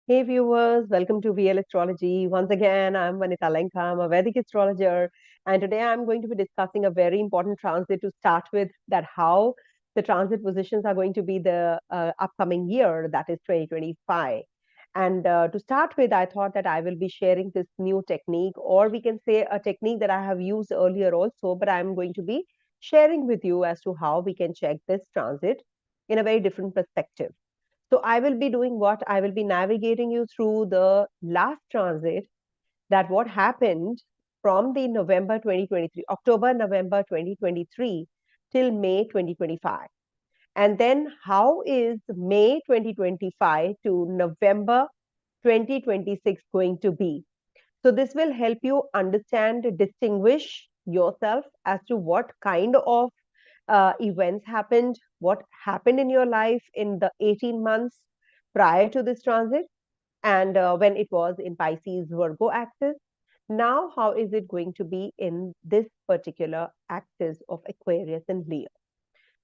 Hey viewers, welcome to VL Astrology. Once again, I'm Vanita Lenka. I'm a Vedic astrologer, and today I'm going to be discussing a very important transit to start with. That how the transit positions are going to be the upcoming year, that is 2025. And to start with, I thought that I will be sharing this new technique, or we can say a technique that I have used earlier also, but I'm going to be sharing with you as to how we can check this transit in a very different perspective. So I will be doing what? I will be navigating you through the last transit, that what happened from the November 2023, October, November 2023 till May 2025. And then how is May 2025 to November 2026 going to be? So this will help you understand, distinguish yourself as to what kind of events happened, what happened in your life in the 18 months prior to this transit, and when it was in Pisces Virgo axis. Now, how is it going to be in this particular axis of Aquarius and Leo?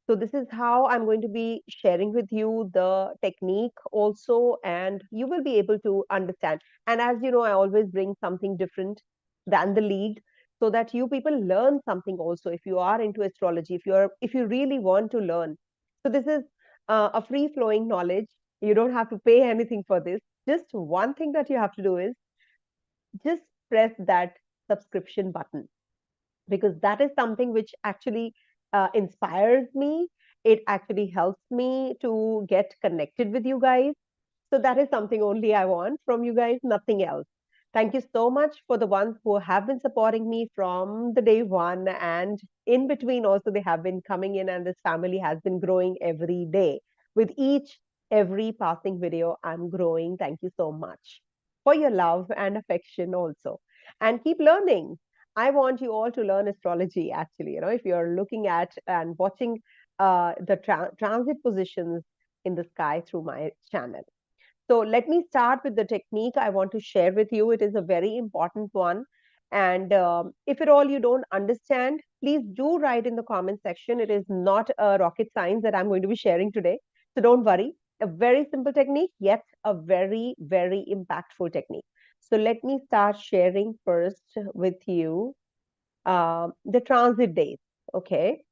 So this is how I'm going to be sharing with you the technique also, and you will be able to understand. And as you know, I always bring something different than the lead so that you people learn something also. If you are into astrology, if you really want to learn. So this is a free flowing knowledge. You don't have to pay anything for this. Just one thing that you have to do is just press that subscription button, because that is something which actually inspires me. It actually helps me to get connected with you guys. So that is something only I want from you guys, nothing else. Thank you so much for the ones who have been supporting me from the day one, and in between also they have been coming in, and this family has been growing every day. With each every passing video, I'm growing. Thank you so much for your love and affection also. And keep learning. I want you all to learn astrology actually. If you're looking at and watching the transit positions in the sky through my channel. So let me start with the technique I want to share with you. It is a very important one. And if at all you don't understand, please do write in the comment section. It is not a rocket science that I'm going to be sharing today. So don't worry. A very simple technique, yet a very, very impactful technique. So let me start sharing first with you the transit dates. Okay,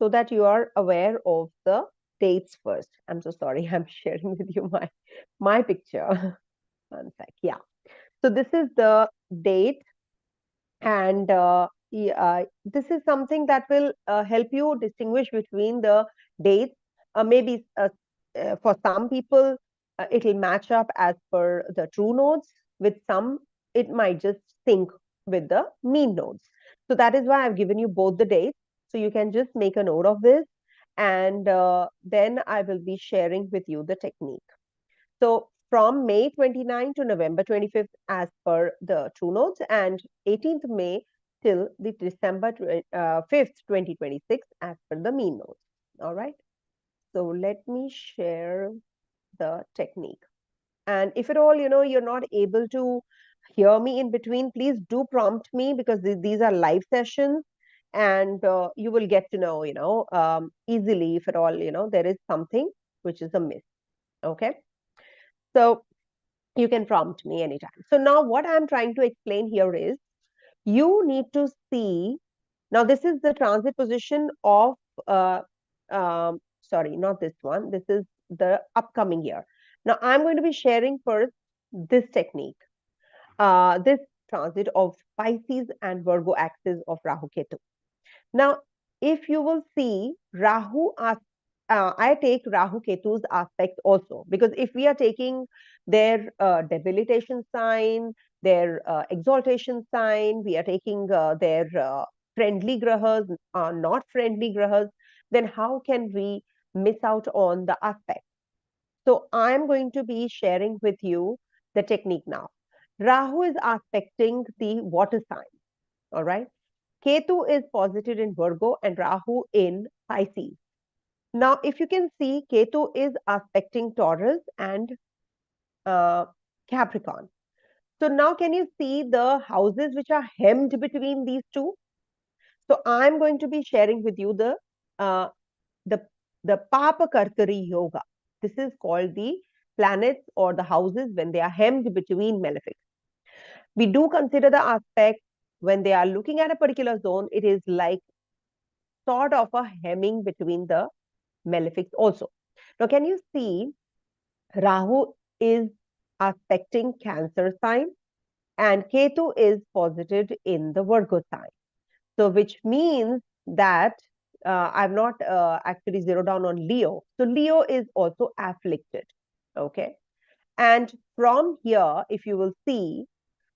so that you are aware of the dates first. I'm so sorry, I'm sharing with you my picture. One sec. Yeah. So this is the date, and this is something that will help you distinguish between the dates. Maybe for some people, it will match up as per the true nodes. With some, it might just sync with the mean nodes. So that is why I've given you both the dates. So you can just make a note of this, and then I will be sharing with you the technique. So from May 29 to November 25th as per the true notes, and 18th May till the December 5th, 2026 as per the mean notes. All right. So let me share the technique. And if at all, you're not able to hear me in between, please do prompt me, because these are live sessions, and you will get to know, easily if at all, there is something which is a miss. Okay. So you can prompt me anytime. So now what I'm trying to explain here is, you need to see, now this is the transit position of, sorry, not this one. This is the upcoming year. Now I'm going to be sharing first this technique, this transit of Pisces and Virgo axis of Rahu Ketu. Now, if you will see I take Rahu Ketu's aspect also, because if we are taking their debilitation sign, their exaltation sign, we are taking their friendly grahas, not friendly grahas, then how can we miss out on the aspect? So I'm going to be sharing with you the technique now. Rahu is aspecting the water sign, all right? Ketu is posited in Virgo and Rahu in Pisces. Now, if you can see, Ketu is aspecting Taurus and uh, Capricorn. So now can you see the houses which are hemmed between these two? So I'm going to be sharing with you uh, the the Papa Karkari Yoga. This is called the planets or the houses when they are hemmed between malefics. We do consider the aspect when they are looking at a particular zone, it is like sort of a hemming between the malefics also. Now, can you see Rahu is aspecting Cancer sign and Ketu is posited in the Virgo sign. So, which means that I've not actually zeroed down on Leo. So, Leo is also afflicted. Okay. And from here, if you will see,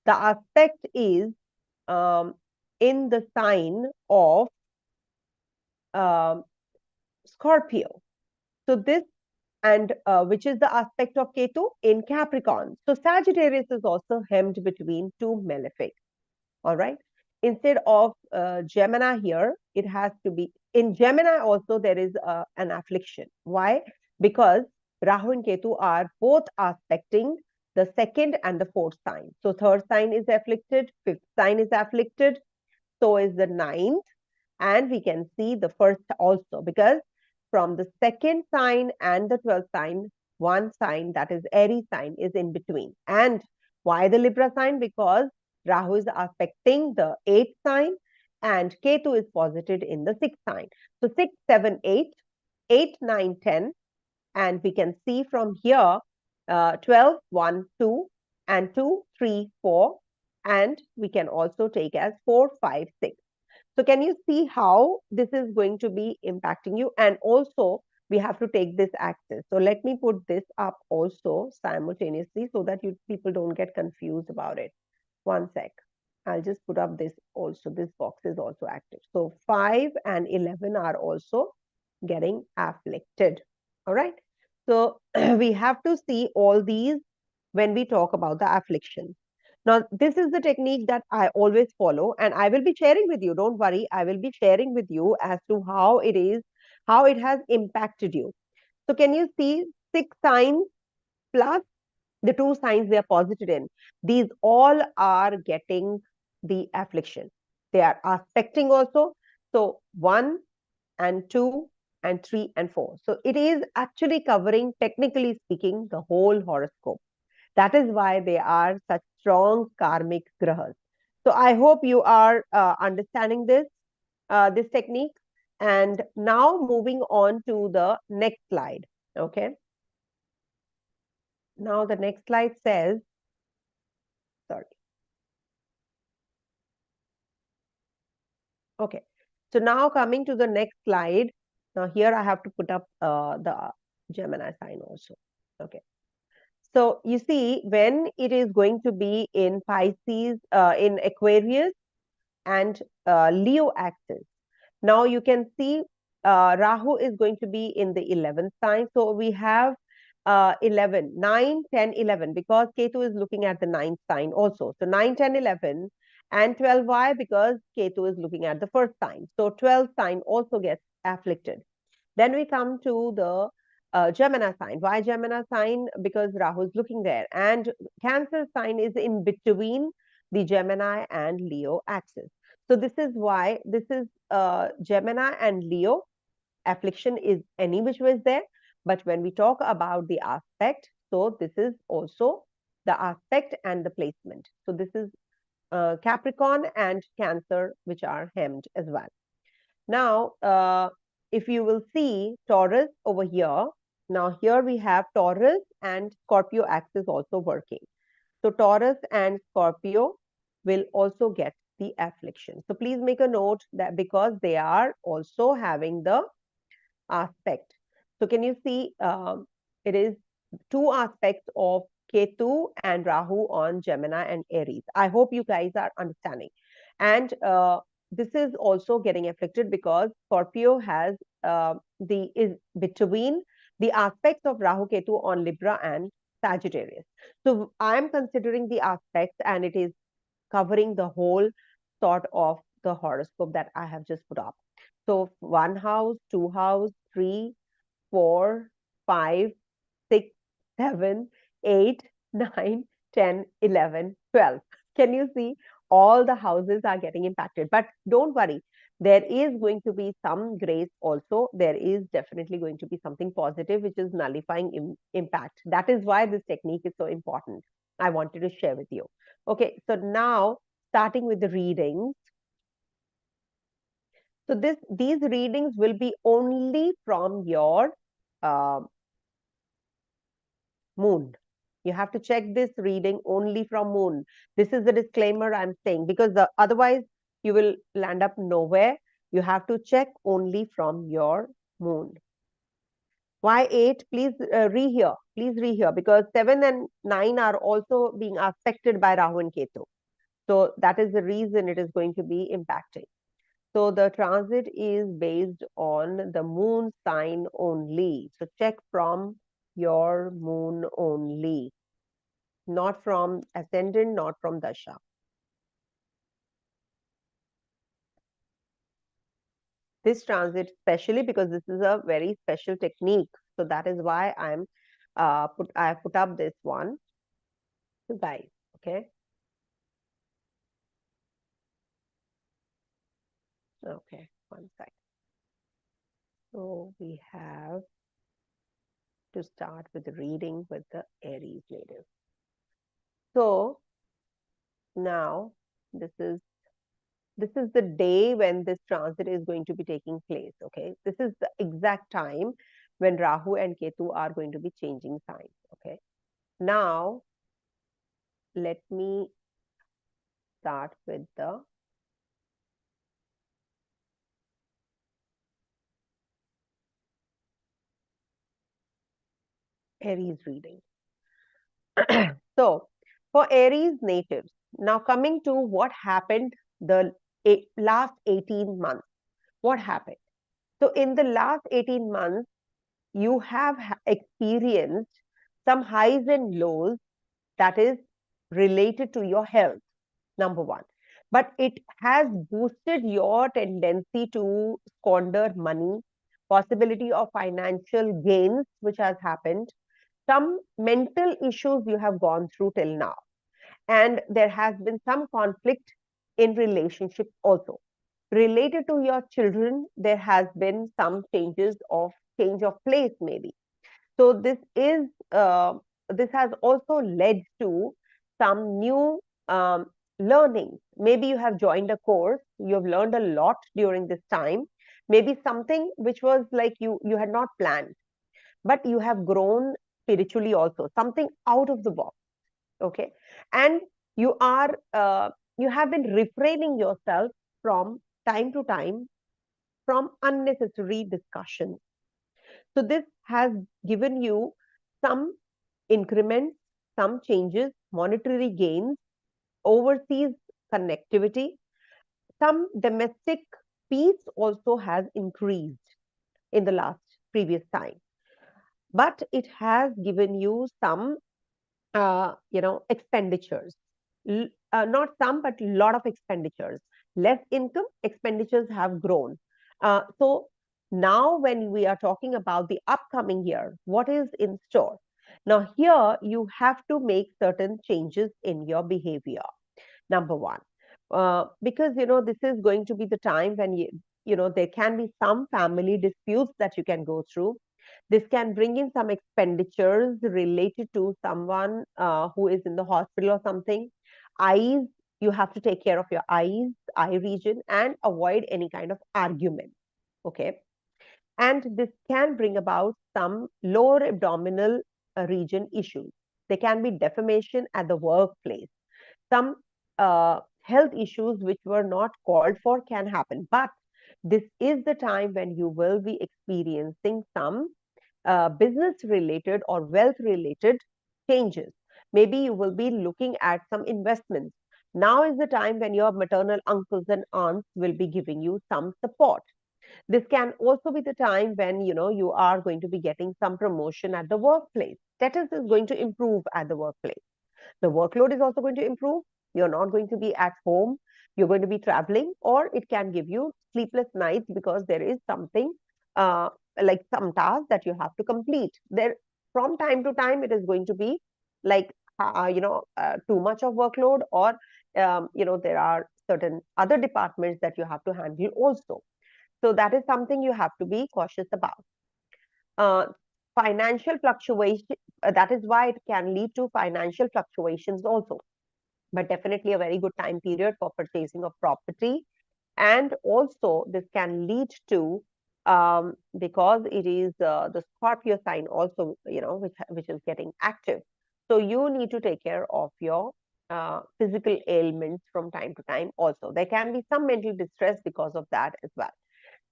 the aspect is um, in the sign of um, Scorpio. So, this and which is the aspect of Ketu in Capricorn. So, Sagittarius is also hemmed between two malefics. All right. Instead of Gemini here, it has to be in Gemini also there is an affliction. Why? Because Rahu and Ketu are both aspecting the second and the fourth sign. So third sign is afflicted, fifth sign is afflicted, so is the ninth, and we can see the first also because from the second sign and the 12th sign, one sign that is Aries sign is in between. And why the Libra sign? Because Rahu is aspecting the 8th sign and Ketu is posited in the 6th sign. So 6, 7, 8, 8, 9, 10. And we can see from here 12, 1, 2 and 2, 3, 4. And we can also take as 4, 5, 6. So can you see how this is going to be impacting you? And also we have to take this axis. So let me put this up also simultaneously so that you people don't get confused about it. One sec. I'll just put up this also. This box is also active. So 5 and 11 are also getting afflicted. All right. So we have to see all these when we talk about the affliction. Now, this is the technique that I always follow, and I will be sharing with you. Don't worry, I will be sharing with you as to how it is, how it has impacted you. So, can you see 6 signs plus the 2 signs they are posited in? These all are getting the affliction. They are aspecting also. So, 1 and 2 and 3 and 4. So, it is actually covering, technically speaking, the whole horoscope. That is why they are such strong karmic grahas. So I hope you are understanding this technique. And now moving on to the next slide. Okay. Now the next slide says, sorry. Okay. So now coming to the next slide. Now here I have to put up the Gemini sign also. Okay. So you see, when it is going to be in Pisces, in Aquarius and Leo axis. Now you can see Rahu is going to be in the 11th sign. So we have 11, 9, 10, 11 because Ketu is looking at the 9th sign also. So 9, 10, 11 and 12. Why? Because Ketu is looking at the first sign. So 12th sign also gets afflicted. Then we come to the Gemini sign. Why Gemini sign? Because Rahu is looking there. And Cancer sign is in between the Gemini and Leo axis. So this is why this is Gemini and Leo affliction is any which way is there. But when we talk about the aspect, so this is also the aspect and the placement. So this is Capricorn and Cancer, which are hemmed as well. Now, if you will see Taurus over here, now here we have Taurus and Scorpio axis also working. So Taurus and Scorpio will also get the affliction. So please make a note that because they are also having the aspect. So can you see it is 2 aspects of Ketu and Rahu on Gemini and Aries. I hope you guys are understanding. And this is also getting afflicted because Scorpio has is between the aspects of Rahu Ketu on Libra and Sagittarius. So I am considering the aspects and it is covering the whole sort of the horoscope that I have just put up. So 1 house, 2 house, 3, 4, 5, 6, 7, 8, 9, 10, 11, 12. Can you see all the houses are getting impacted? But don't worry, There is going to be some grace also. There is definitely going to be something positive, which is nullifying impact. That is why this technique is so important. I wanted to share with you. Okay, so now starting with the readings. So these readings will be only from your uh, moon. You have to check this reading only from moon. This is the disclaimer I'm saying, because otherwise you will land up nowhere. You have to check only from your moon. Why 8? Please rehear. Please rehear, because 7 and 9 are also being affected by Rahu and Ketu. So that is the reason it is going to be impacting. So the transit is based on the moon sign only. So check from your moon only, not from ascendant, not from dasha. This transit, especially because this is a very special technique. So that is why I put up this one to guys. Okay. Okay. One sec. So we have to start with the reading with the Aries native. So now this is the day when this transit is going to be taking place. Okay, this is the exact time when Rahu and Ketu are going to be changing signs. Okay, now let me start with the Aries reading. So for Aries natives, now coming to what happened the last 18 months. What happened? So in the last 18 months, you have experienced some highs and lows that is related to your health, number one. But it has boosted your tendency to squander money, possibility of financial gains, which has happened, some mental issues you have gone through till now. And there has been some conflict in relationships also. Related to your children, there has been some change of place, maybe. So this has also led to some new learning. Maybe you have joined a course, you have learned a lot during this time. Maybe something which was like you had not planned, but you have grown spiritually also. Something out of the box, okay? And you are you have been refraining yourself from time to time from unnecessary discussions. So this has given you some increments, some changes, monetary gains, overseas connectivity, some domestic peace also has increased in the last previous time. But it has given you some, expenditures. Not some, but a lot of expenditures. Less income, expenditures have grown. So now when we are talking about the upcoming year, what is in store? Now here you have to make certain changes in your behavior. Number one, because this is going to be the time when there can be some family disputes that you can go through. This can bring in some expenditures related to someone who is in the hospital or something. Eyes, you have to take care of your eyes, eye region, and avoid any kind of argument. Okay. And this can bring about some lower abdominal region issues. There can be defamation at the workplace. Some health issues which were not called for can happen. But this is the time when you will be experiencing some business related or wealth related changes. Maybe you will be looking at some investments. Now is the time when your maternal uncles and aunts will be giving you some support. This can also be the time when you are going to be getting some promotion at the workplace. Status is going to improve at the workplace. The workload is also going to improve. You're not going to be at home. You're going to be traveling, or it can give you sleepless nights because there is something uh, like some task that you have to complete. There, from time to time, it is going to be like too much of workload, or there are certain other departments that you have to handle also. So that is something you have to be cautious about. uh, Financial fluctuation, that is why it can lead to financial fluctuations also, but definitely a very good time period for purchasing of property. And also this can lead to, because it is the Scorpio sign also, which is getting active, so you need to take care of your physical ailments from time to time. Also there can be some mental distress because of that as well.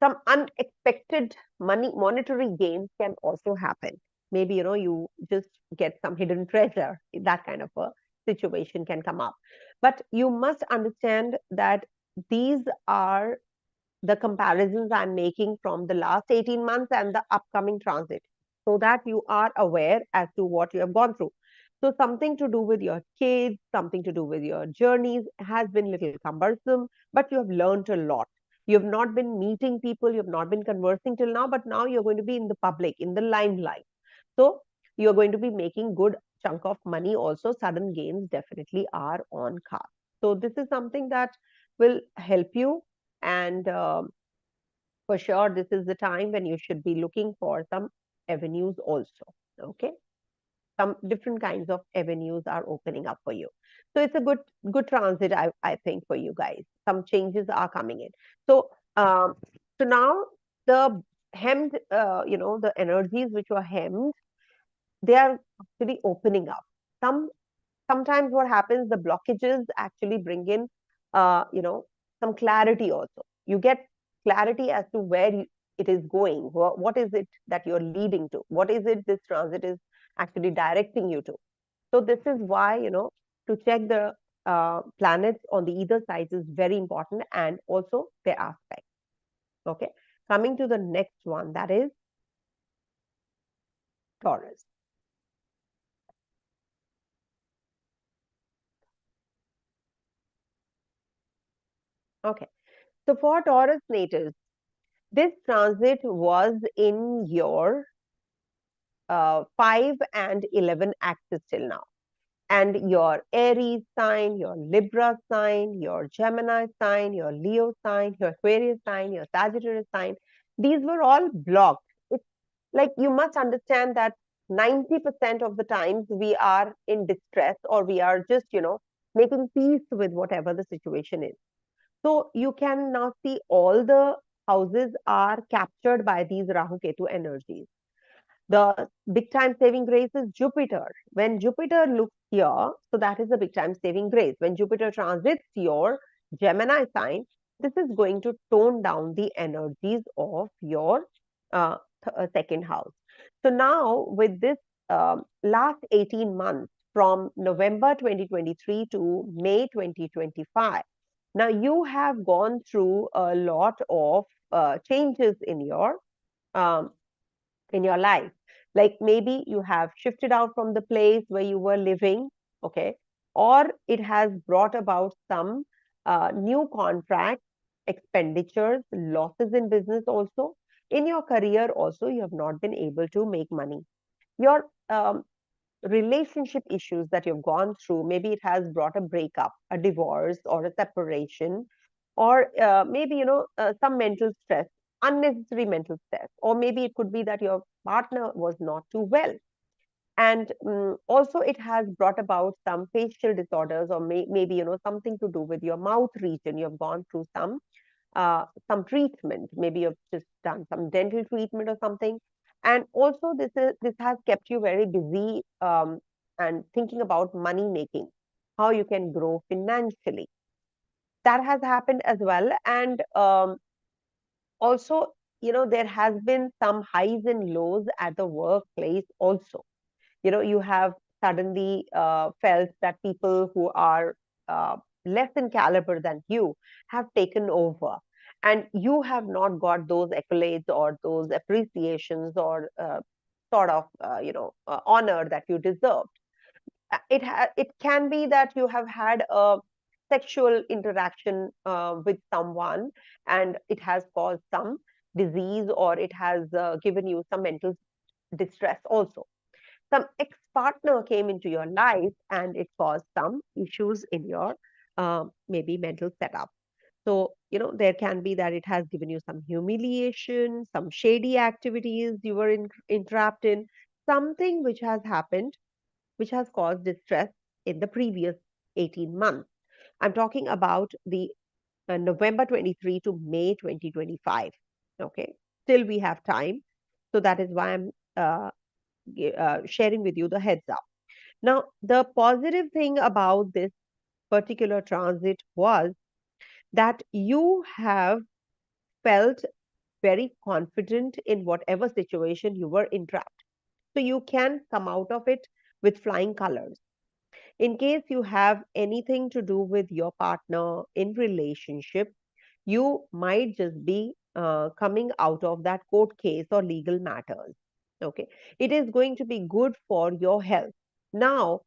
Some unexpected monetary gains can also happen. Maybe you just get some hidden treasure. That kind of a situation can come up, but you must understand that these are the comparisons I'm making from the last 18 months and the upcoming transit, so that you are aware as to what you have gone through. So something to do with your kids, something to do with your journeys has been little cumbersome, but you have learned a lot. You have not been meeting people, you have not been conversing till now, but now you're going to be in the public, in the limelight. So you're going to be making good chunk of money also. Sudden gains definitely are on card. So this is something that will help you. And for sure, this is the time when you should be looking for some avenues also. Okay, some different kinds of avenues are opening up for you. So it's a good transit, I think, for you guys. Some changes are coming in. So so now the hemmed, the energies which were hemmed, they are actually opening up. Sometimes what happens, the blockages actually bring in uh, you know some clarity also. You get clarity as to where it is going. What is it that you're leading to? What is it this transit is actually directing you to? So this is why, to check the planets on the either sides is very important, and also their aspect. Okay, coming to the next one, that is Taurus. Okay, so for Taurus natives, this transit was in your 5 and 11 axis till now. And your Aries sign, your Libra sign, your Gemini sign, your Leo sign, your Aquarius sign, your Sagittarius sign, these were all blocked. It's like you must understand that 90% of the times we are in distress, or we are just, making peace with whatever the situation is. So you can now see all the houses are captured by these Rahu Ketu energies. The big time saving grace is Jupiter. When Jupiter looks here, so that is the big time saving grace. When Jupiter transits your Gemini sign, this is going to tone down the energies of your second house. So now, with this last 18 months, from November 2023 to May 2025, now you have gone through a lot of changes um, in your life. Like maybe you have shifted out from the place where you were living, okay, or it has brought about some new contracts, expenditures, losses in business also. In your career also, you have not been able to make money. Your relationship issues that you've gone through, maybe it has brought a breakup, a divorce, or a separation, or maybe some mental stress, unnecessary mental stress, or maybe it could be that your partner was not too well. And also it has brought about some facial disorders, or maybe something to do with your mouth region. You have gone through some treatment. Maybe you've just done some dental treatment or something. And also this has kept you very busy, and thinking about money making, how you can grow financially. That has happened as well. And also, there has been some highs and lows at the workplace also. You have suddenly felt that people who are less in caliber than you have taken over, and you have not got those accolades or those appreciations, or sort of honor that you deserved. It can be that you have had a sexual interaction with someone, and it has caused some disease, or it has given you some mental distress also. Some ex partner came into your life and it caused some issues in your maybe mental setup. So, there can be that it has given you some humiliation, some shady activities you were entrapped in, something which has happened, which has caused distress in the previous 18 months. I'm talking about the November 23 to May 2025. Okay. Still we have time. So that is why I'm sharing with you the heads up. Now, the positive thing about this particular transit was that you have felt very confident in whatever situation you were entrapped. So you can come out of it with flying colors. In case you have anything to do with your partner in relationship, you might just be coming out of that court case or legal matters. Okay. It is going to be good for your health. Now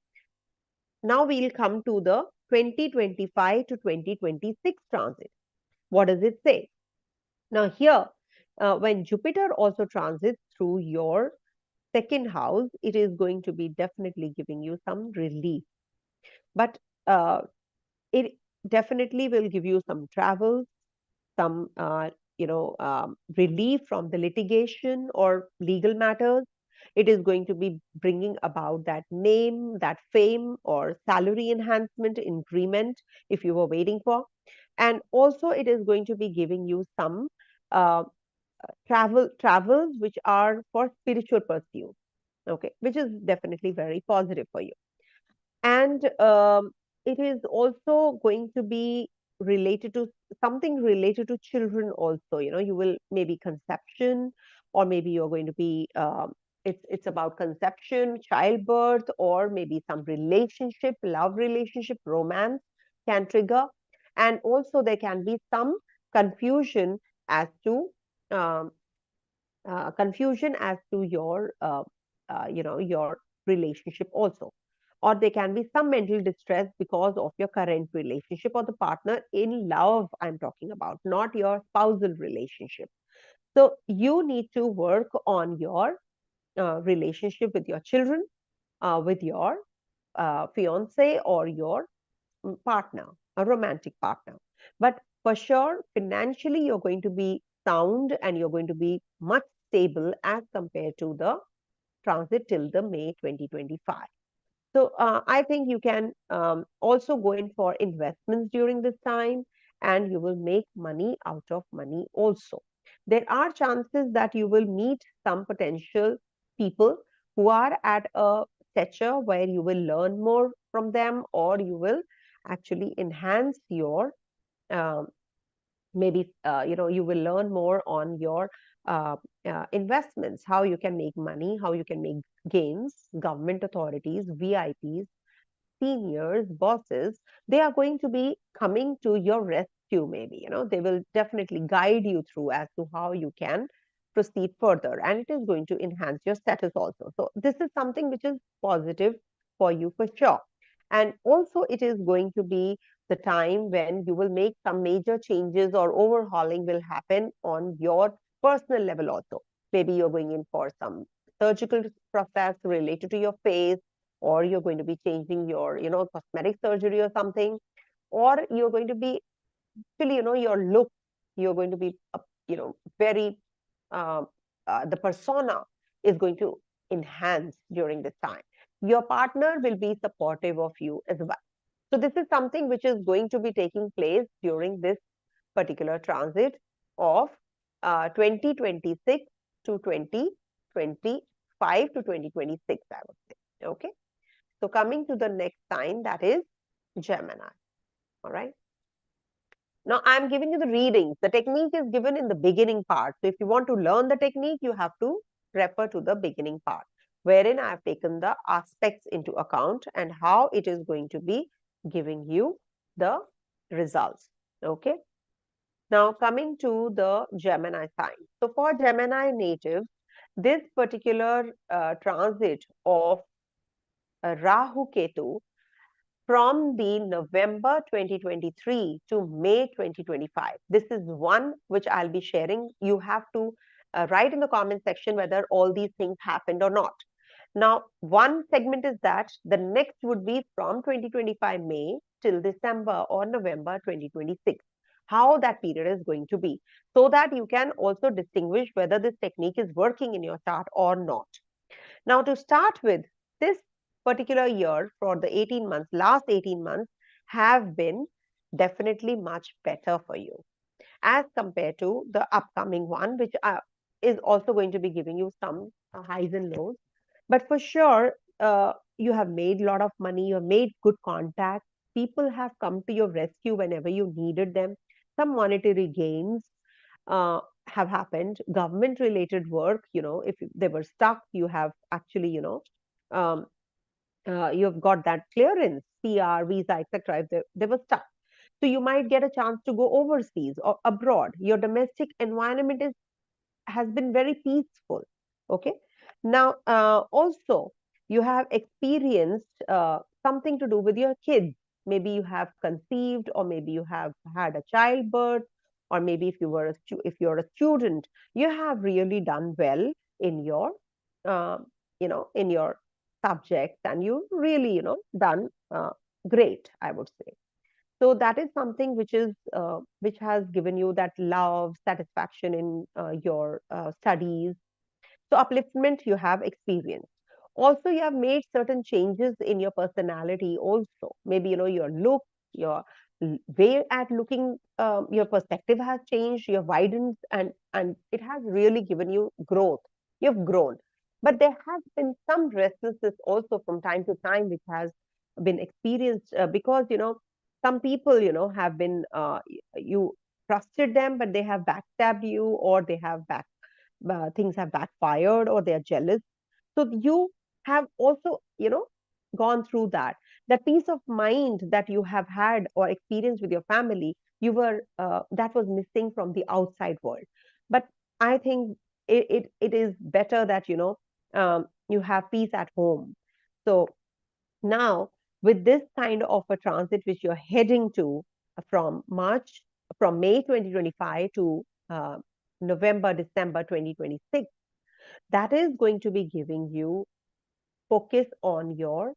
we'll come to the 2025 to 2026 transit. What does it say? Now, here, when Jupiter also transits through your second house, it is going to be definitely giving you some relief. But uh, it definitely will give you some travel, some relief from the litigation or legal matters. It is going to be bringing about that name, that fame, or salary enhancement, increment if you were waiting for. And also, it is going to be giving you some uh, travels which are for spiritual pursuit. Okay, which is definitely very positive for you. And it is also going to be related to something related to children also. You will maybe conception, or maybe you're going to be it's about conception, childbirth, or maybe some relationship, love relationship, romance can trigger. And also there can be some confusion as to um, your relationship also, or there can be some mental distress because of your current relationship or the partner in love I'm talking about, not your spousal relationship. So you need to work on your relationship with your children, with your fiance or your partner, a romantic partner. But for sure, financially, you're going to be sound and you're going to be much stable as compared to the transit till the May 2025. So I think you can also go in for investments during this time, and you will make money out of money also. There are chances that you will meet some potential people who are at a stature where you will learn more from them, or you will actually enhance your um, maybe you will learn more on your investments, how you can make money, how you can make gains. Government authorities, VIPs, seniors, bosses, they are going to be coming to your rescue. Maybe they will definitely guide you through as to how you can proceed further, and it is going to enhance your status also. So this is something which is positive for you for sure. And also it is going to be the time when you will make some major changes or overhauling will happen on your personal level also. Maybe you're going in for some surgical process related to your face, or you're going to be changing your cosmetic surgery or something, or you're going to be actually your look, you're going to be very uh, the persona is going to enhance during this time. Your partner will be supportive of you as well. So this is something which is going to be taking place during this particular transit of 2026 to 2025 to 2026, I would say. Okay. So coming to the next sign, that is Gemini. All right. Now I'm giving you the readings. The technique is given in the beginning part. So if you want to learn the technique, you have to refer to the beginning part, wherein I have taken the aspects into account and how it is going to be giving you the results. Okay. Now coming to the Gemini sign. So for Gemini natives, this particular transit of Rahu Ketu from the November 2023 to May 2025. This is one which I'll be sharing. You have to write in the comment section whether all these things happened or not. Now, one segment is that the next would be from 2025 May till December or November 2026. How that period is going to be, so that you can also distinguish whether this technique is working in your chart or not. Now, to start with, this particular year for the 18 months, last 18 months have been definitely much better for you as compared to the upcoming one, which is also going to be giving you some highs and lows. But for sure, you have made a lot of money, you have made good contacts. People have come to your rescue whenever you needed them. Some monetary gains have happened. Government related work, if they were stuck, you have actually, um, you've got that clearance, PR, visa, etc. If they were stuck. So you might get a chance to go overseas or abroad. Your domestic environment has been very peaceful. Okay. Now, also, you have experienced something to do with your kids. Maybe you have conceived, or maybe you have had a childbirth, or maybe if you're a student, you have really done well in your, uh, in your subjects, and you really, done great, I would say. So that is something which has given you that love satisfaction in your studies. So upliftment you have experienced. Also, you have made certain changes in your personality also. Maybe, your look, your way at looking, your perspective has changed, you have widened, and it has really given you growth. You've grown. But there has been some restlessness also from time to time, which has been experienced because, some people, have been, you trusted them, but they have backstabbed you, or they have things have backfired, or they are jealous. So you have also, gone through that. That peace of mind that you have had or experienced with your family, that was missing from the outside world. But I think it is better that, you have peace at home. So now, with this kind of a transit which you're heading to from May 2025 to November, December 2026, that is going to be giving you focus on your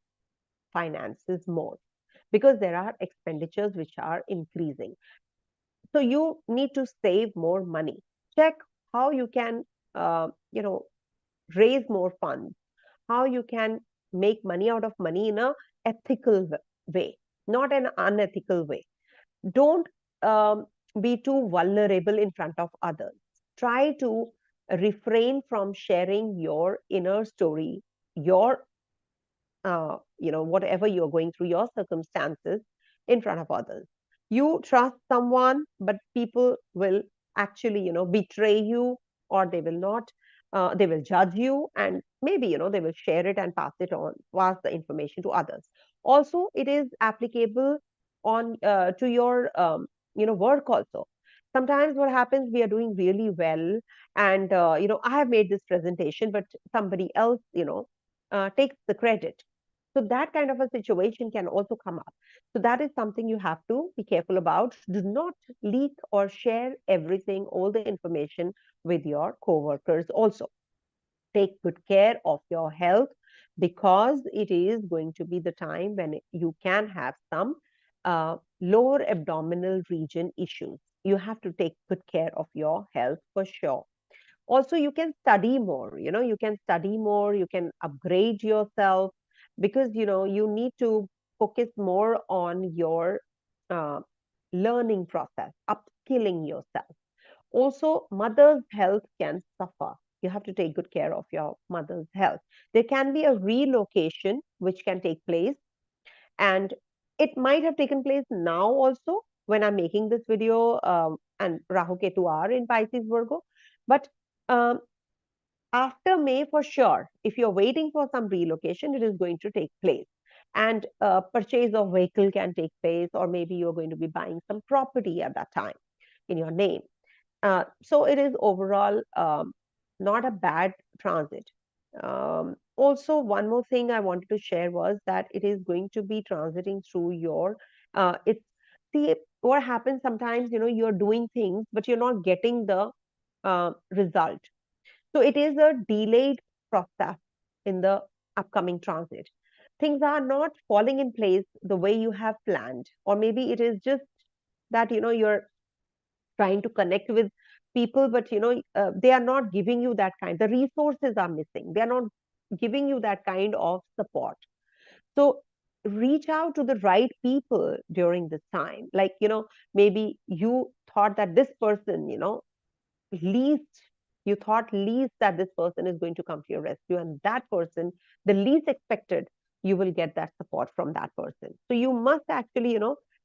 finances more, because there are expenditures which are increasing. So you need to save more money. Check how you can, raise more funds, how you can make money out of money in a ethical way, not an unethical way. Don't be too vulnerable in front of others. Try to refrain from sharing your inner story, your, whatever you're going through, your circumstances in front of others. You trust someone, but people will actually, betray you, or they will not. They will judge you, and maybe, they will share it and pass the information to others. Also, it is applicable on to your, work also. Sometimes what happens, we are doing really well, and I have made this presentation, but somebody else, takes the credit. So that kind of a situation can also come up. So that is something you have to be careful about. Do not leak or share everything, all the information with your coworkers also. Take good care of your health, because it is going to be the time when you can have some lower abdominal region issues. You have to take good care of your health for sure. Also, you can study more, you can study more, you can upgrade yourself, because you need to focus more on your uh, learning process, upskilling yourself. Also, mother's health can suffer. You have to take good care of your mother's health. There can be a relocation which can take place, and it might have taken place now also when I'm making this video, and Rahu Ketu are in Pisces Virgo. But um, after May, for sure, if you're waiting for some relocation, it is going to take place. And purchase of vehicle can take place, or maybe you're going to be buying some property at that time in your name. So it is overall not a bad transit. Also, one more thing I wanted to share was that it is going to be transiting through your. It's see what happens sometimes. You're doing things, but you're not getting the result. So it is a delayed process in the upcoming transit. things are not falling in place the way you have planned, or maybe it is just that you're trying to connect with people, but they are not giving you that kind, the resources are missing, they are not giving you that kind of support. So reach out to the right people during this time. Like, maybe you thought that this person, least you thought least that this person is going to come to your rescue, and that person, the least expected, you will get that support from that person. So you must actually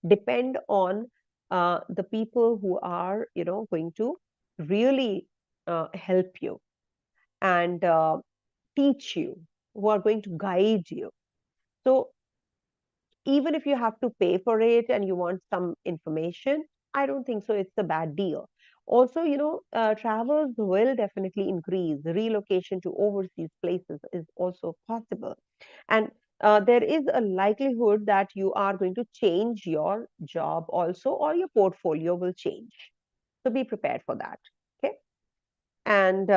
depend on the people who are going to really help you and teach you, who are going to guide you. So even if you have to pay for it and you want some information, I don't think so it's a bad deal. Also, travels will definitely increase. Relocation to overseas places is also possible. And there is a likelihood that you are going to change your job also, or your portfolio will change. So be prepared for that. Okay. And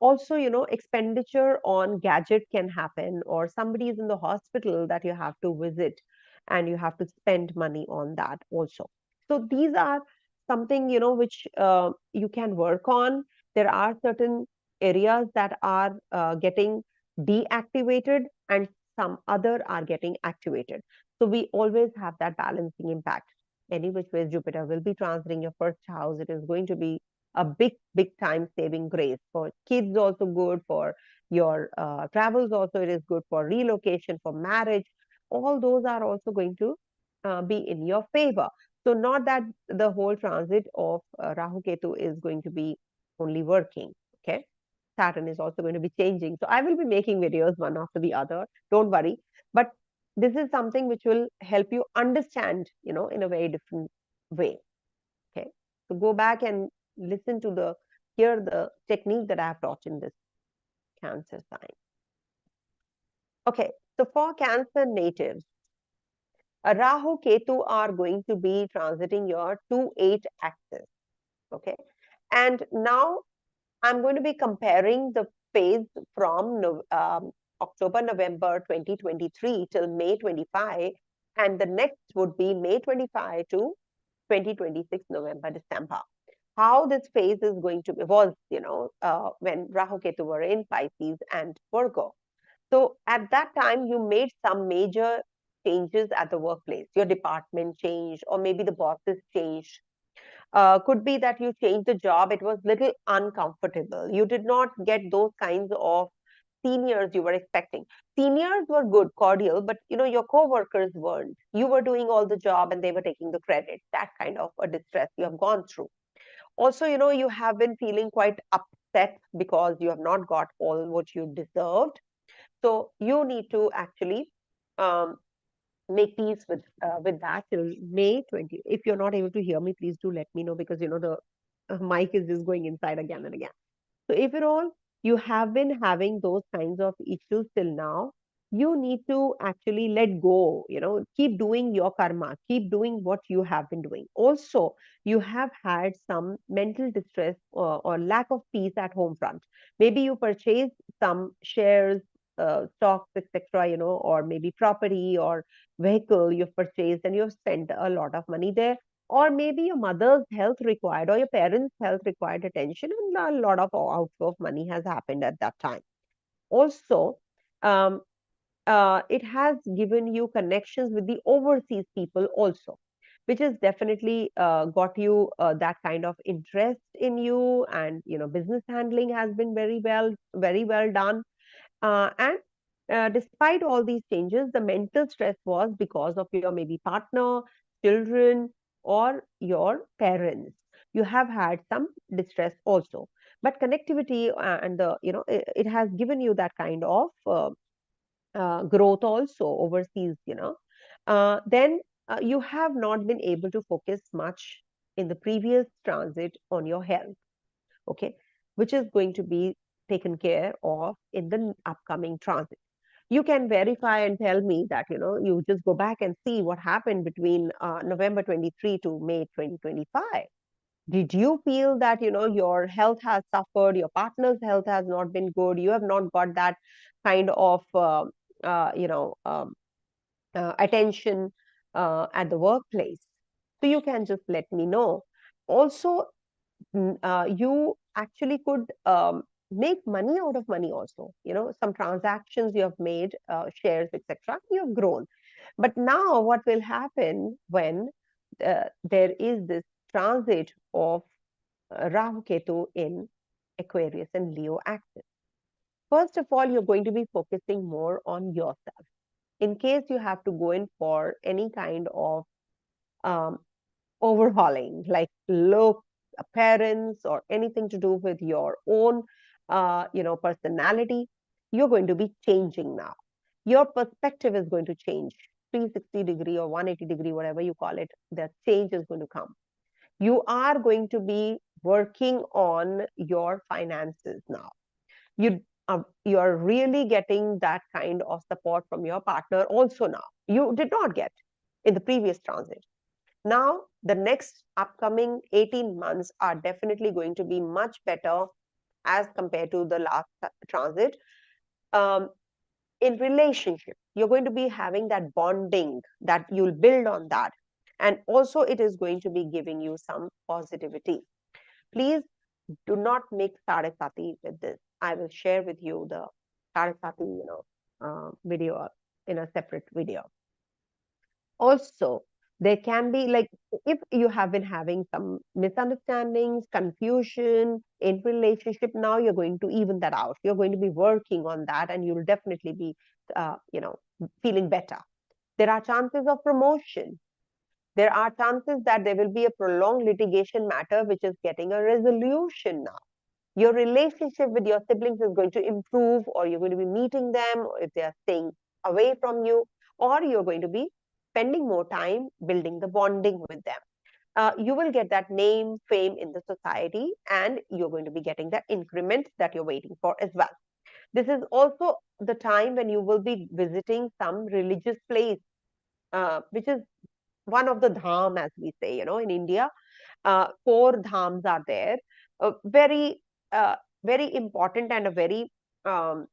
also, expenditure on gadget can happen, or somebody is in the hospital that you have to visit, and you have to spend money on that also. So these are something which you can work on. There are certain areas that are getting deactivated, and some other are getting activated. So we always have that balancing impact. Any which ways Jupiter will be transiting your first house, it is going to be a big time saving grace for kids, also good for your travels, also it is good for relocation, for marriage. All those are also going to be in your favor. So not that the whole transit of Rahu Ketu is going to be only working. Okay, Saturn is also going to be changing, so I will be making videos one after the other, don't worry. But this is something which will help you understand in a very different way. Okay. So go back and listen to hear the technique that I have taught in this Cancer sign. Okay. So for Cancer natives, Rahu Ketu are going to be transiting your 2-8 axis. Okay. And now I'm going to be comparing the phase from October, November 2023 till May 25. And the next would be May 25 to 2026, November, December. How this phase is going to be was, when Rahu Ketu were in Pisces and Virgo. So at that time, you made some major changes at the workplace. Your department changed, or maybe the bosses changed. Could be that you changed the job. It was little uncomfortable. You did not get those kinds of seniors you were expecting. Seniors were good, cordial, but your co-workers weren't. You were doing all the job and they were taking the credit. That kind of a distress you have gone through. Also, you have been feeling quite upset because you have not got all what you deserved. So you need to actually um, make peace with that till May 20. If you're not able to hear me, please do let me know, because the mic is just going inside again and again. So if at all you have been having those kinds of issues till now, you need to actually let go, keep doing your karma, keep doing what you have been doing. Also, you have had some mental distress, or lack of peace at home front. Maybe you purchased some shares, stocks, etc., or maybe property or vehicle you've purchased, and you've spent a lot of money there. Or maybe your mother's health required, or your parents' health required attention, and a lot of outflow of money has happened at that time. Also, um, it has given you connections with the overseas people also, which has definitely got you that kind of interest in you, and business handling has been very well done. And despite all these changes, the mental stress was because of your maybe partner, children, or your parents. You have had some distress also, but connectivity and it has given you that kind of growth also overseas. Then you have not been able to focus much in the previous transit on your health. Okay, which is going to be taken care of in the upcoming transit. You can verify and tell me that you just go back and see what happened between November 23 to May 2025. Did you feel that your health has suffered, your partner's health has not been good, you have not got that kind of you know, attention at the workplace. So you can just let me know. Also, you actually could make money out of money also. Some transactions you have made, shares, etc. You have grown. But now, what will happen when there is this transit of Rahu Ketu in Aquarius and Leo axis? First of all, you're going to be focusing more on yourself. In case you have to go in for any kind of um, overhauling, like look, appearance, or anything to do with your own, personality, you're going to be changing now. Your perspective is going to change 360-degree or 180-degree, whatever you call it. That change is going to come. You are going to be working on your finances now. You are really getting that kind of support from your partner also now. You did not get in the previous transit. Now, the next upcoming 18 months are definitely going to be much better as compared to the last transit. In relationship, you're going to be having that bonding that you'll build on that. And also, it is going to be giving you some positivity. Please do not mix Sarasati with this. I will share with you the Sarasati, video in a separate video. Also, there can be, like, if you have been having some misunderstandings, confusion in relationship, now you're going to even that out. You're going to be working on that, and you'll definitely be, feeling better. There are chances of promotion. There are chances that there will be a prolonged litigation matter which is getting a resolution now. Your relationship with your siblings is going to improve, or you're going to be meeting them, or if they are staying away from you, or you're going to be spending more time building the bonding with them. You will get that name, fame in the society, and you're going to be getting that increment that you're waiting for as well. This is also the time when you will be visiting some religious place, which is one of the dham, as we say, in India. Four dhams are there. Very, very important, and a very, um,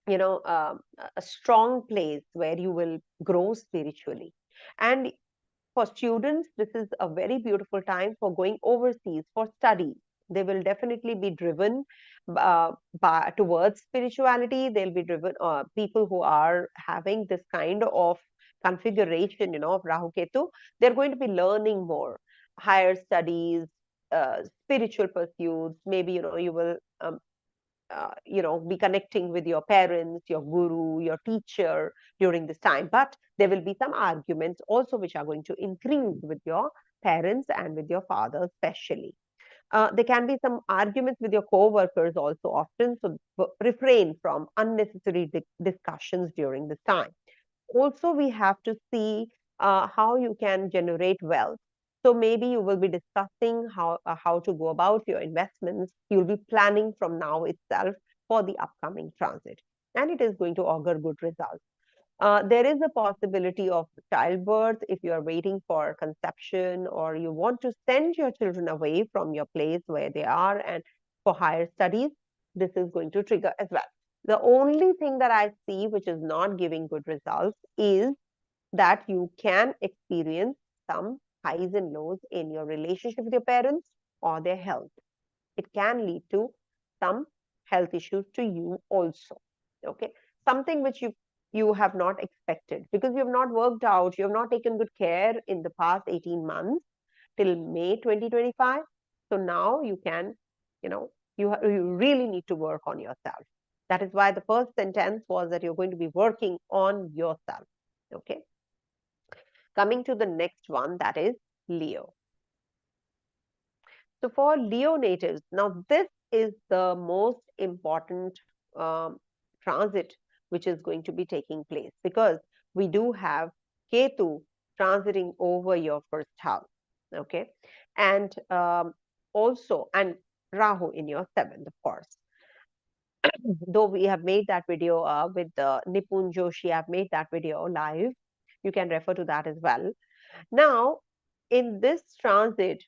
a strong place where you will grow spiritually. And for students, this is a very beautiful time for going overseas for study. They will definitely be driven towards spirituality. They'll be driven, people who are having this kind of configuration, of Rahu Ketu, they're going to be learning more, higher studies, spiritual pursuits. Maybe, you will be connecting with your parents, your guru, your teacher during this time. But there will be some arguments also which are going to increase with your parents and with your father, especially. There can be some arguments with your co-workers also often, so refrain from unnecessary discussions during this time. Also, we have to see how you can generate wealth. So maybe you will be discussing how to go about your investments. You'll be planning from now itself for the upcoming transit, and it is going to augur good results. There is a possibility of childbirth if you are waiting for conception, or you want to send your children away from your place where they are and for higher studies. This is going to trigger as well. The only thing that I see which is not giving good results is that you can experience some highs and lows in your relationship with your parents or their health. It can lead to some health issues to you also. Okay, something which you have not expected, because you have not worked out, you have not taken good care in the past 18 months till May 2025. So now you can, you really need to work on yourself. That is why the first sentence was that you're going to be working on yourself. Okay. Coming to the next one, that is Leo. So for Leo natives, now this is the most important um, transit which is going to be taking place, because we do have Ketu transiting over your first house. Okay. And also, and Rahu in your seventh, of course. Though we have made that video with Nipun Joshi, I've made that video live. You can refer to that as well. Now, in this transit,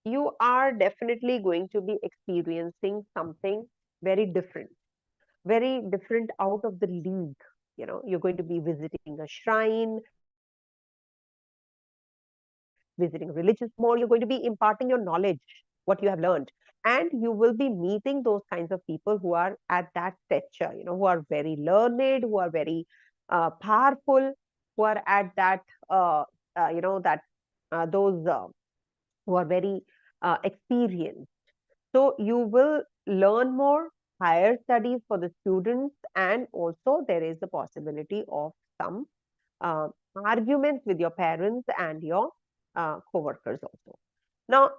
you are definitely going to be experiencing something very different out of the league. You're going to be visiting a shrine, visiting a religious more. You're going to be imparting your knowledge, what you have learned. And you will be meeting those kinds of people who are at that stature, who are very learned, who are very powerful, who are at that, that those who are very experienced. So you will learn more, higher studies for the students, and also there is the possibility of some uh, arguments with your parents and your co-workers also. Now,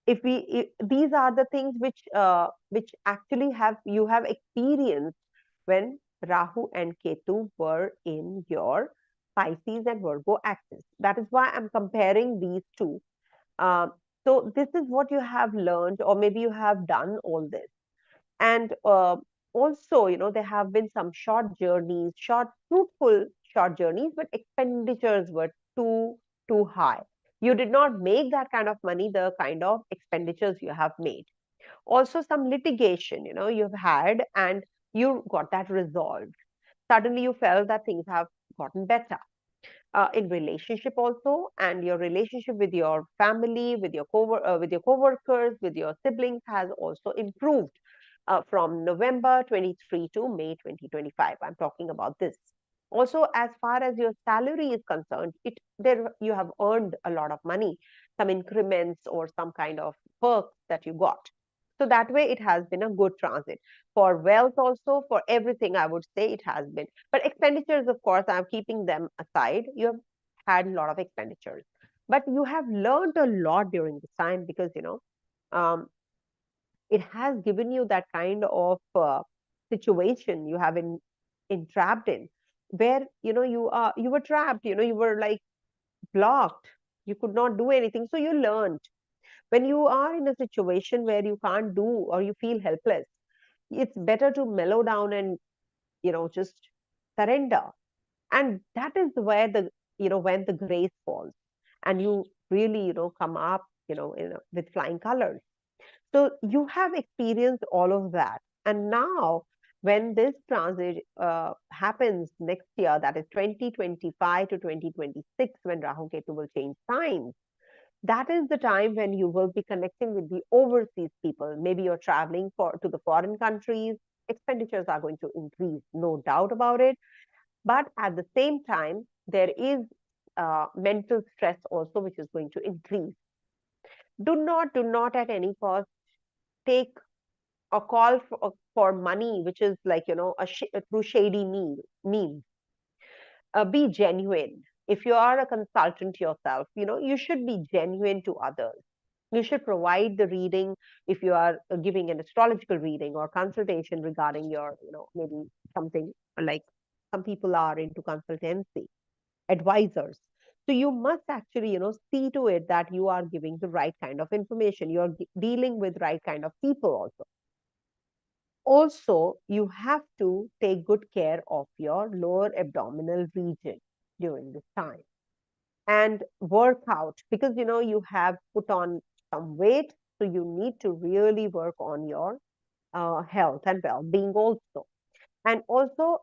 if these are the things which actually have you have experienced when Rahu and Ketu were in your Pisces and Virgo axis. That is why I'm comparing these two. Um, so this is what you have learned, or maybe you have done all this. And also, there have been some short journeys, fruitful short journeys, but expenditures were too high. You did not make that kind of money, the kind of expenditures you have made. Also, some litigation, you've had, and you got that resolved. Suddenly, you felt that things have gotten better in relationship also, and your relationship with your family, with your co-workers, with your siblings has also improved from November 23 to May 2025. I'm talking about this. Also, as far as your salary is concerned, there you have earned a lot of money, some increments or some kind of perks that you got. So that way, it has been a good transit for wealth also, for everything. I would say it has been, but expenditures, of course, I'm keeping them aside. You have had a lot of expenditures, but you have learned a lot during this time because um, it has given you that kind of situation you have entrapped in, where you were trapped. You were like blocked. You could not do anything, so you learned. When you are in a situation where you can't do or you feel helpless, it's better to mellow down and just surrender. And that is where when the grace falls and you really come up with flying colors. So you have experienced all of that. And now, when this transit happens next year, that is 2025 to 2026, when Rahu Ketu will change signs, that is the time when you will be connecting with the overseas people. Maybe you're traveling to the foreign countries. Expenditures are going to increase, no doubt about it. But at the same time, there is mental stress also, which is going to increase. Do not at any cost take a call for money, which is like, through shady means. Be genuine. If you are a consultant yourself, you should be genuine to others. You should provide the reading if you are giving an astrological reading or consultation regarding your, maybe something like some people are into consultancy, advisors. So you must actually, see to it that you are giving the right kind of information. You're dealing with right kind of people also. Also, you have to take good care of your lower abdominal region during this time and work out, because you have put on some weight. So you need to really work on your health and well-being also. And also,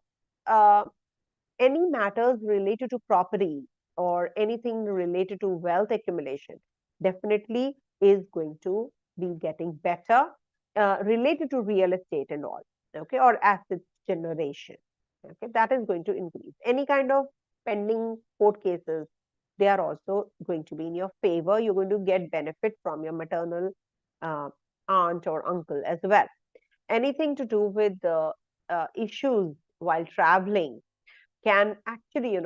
uh, any matters related to property or anything related to wealth accumulation definitely is going to be getting better, related to real estate and all, okay, or assets generation. Okay, that is going to increase. Any kind of pending court cases, they are also going to be in your favor. You're going to get benefit from your maternal uh, aunt or uncle as well. Anything to do with the issues while traveling can actually,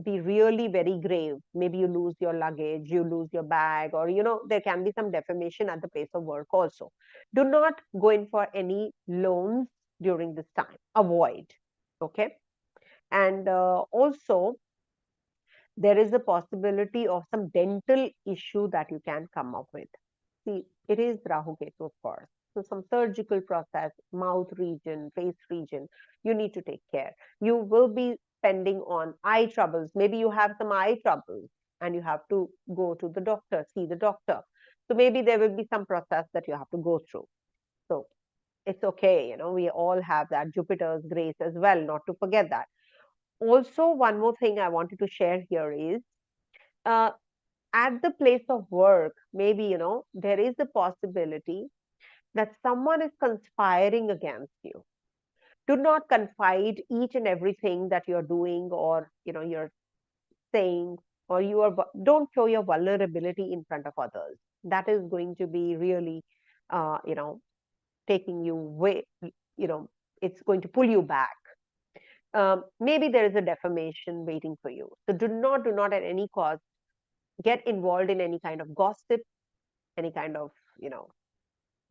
be really very grave. Maybe you lose your luggage, you lose your bag, or, there can be some defamation at the place of work also. Do not go in for any loans during this time. Avoid. Okay. And also, there is a possibility of some dental issue that you can come up with. See, it is Rahu Ketu, of course. So some surgical process, mouth region, face region, you need to take care. You will be spending on eye troubles. Maybe you have some eye troubles and you have to go to the doctor, see the doctor. So maybe there will be some process that you have to go through. So It's okay. We all have that Jupiter's grace as well, not to forget that. Also, one more thing I wanted to share here is, uh, at the place of work, maybe, there is a possibility that someone is conspiring against you. Do not confide each and everything that you're doing, or, you're saying, or don't show your vulnerability in front of others. That is going to be really, uh, you know, taking you way, you know, it's going to pull you back. Maybe there is a defamation waiting for you. So do not at any cost get involved in any kind of gossip, any kind of, you know,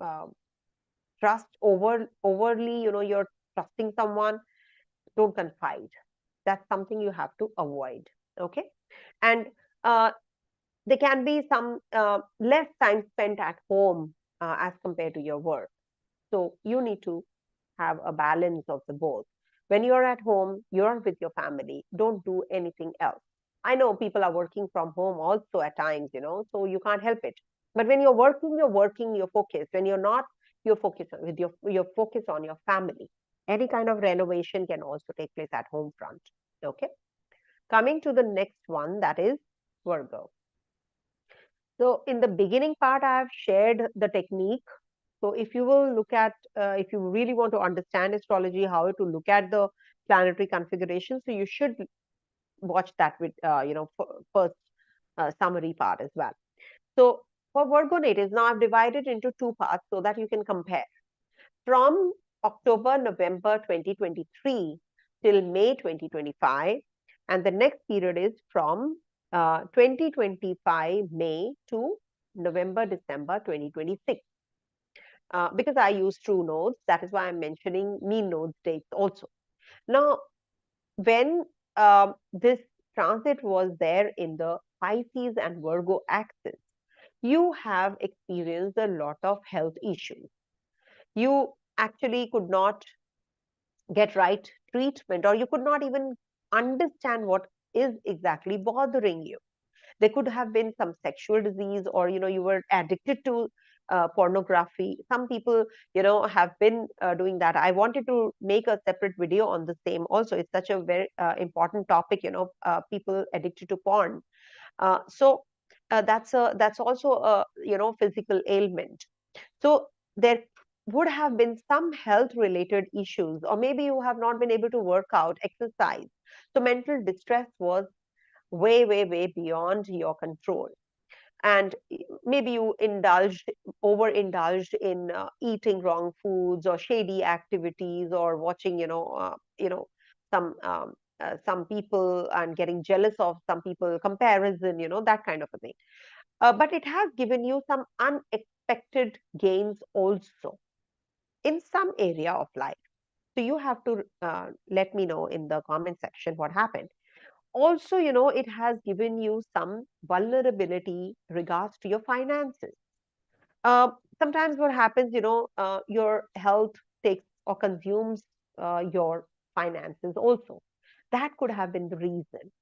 uh, trust overly, you're trusting someone. Don't confide. That's something you have to avoid. Okay. And uh, there can be some less time spent at home as compared to your work. So you need to have a balance of the both. When you're at home, you're with your family. Don't do anything else. I know people are working from home also at times, so you can't help it. But when you're working, you're focused. When you're not, you're focused with your focus on your family. Any kind of renovation can also take place at home front. Okay. Coming to the next one, that is Virgo. So in the beginning part, I have shared the technique. So if you will look at, if you really want to understand astrology, how to look at the planetary configuration, so you should watch that with, first summary part as well. So for Virgo natives, now I've divided into two parts so that you can compare. From October, November 2023 till May 2025, and the next period is from 2025 May to November, December 2026. Because I use true nodes, that is why I'm mentioning mean nodes dates also. Now, when this transit was there in the Pisces and Virgo axis, you have experienced a lot of health issues. You actually could not get right treatment, or you could not even understand what is exactly bothering you. There could have been some sexual disease, or you were addicted to pornography. Some people have been doing that. I wanted to make a separate video on the same also. It's such a very important topic, people addicted to porn. That's also a physical ailment. So there would have been some health related issues, or maybe you have not been able to work out, exercise. So mental distress was way, way, way beyond your control. And maybe you overindulged in eating wrong foods, or shady activities, or watching, some some people, and getting jealous of some people, comparison, that kind of a thing. But it has given you some unexpected gains also in some area of life. So you have to let me know in the comment section what happened. Also, it has given you some vulnerability regards to your finances. Sometimes what happens, your health takes or consumes your finances also. That could have been the reason.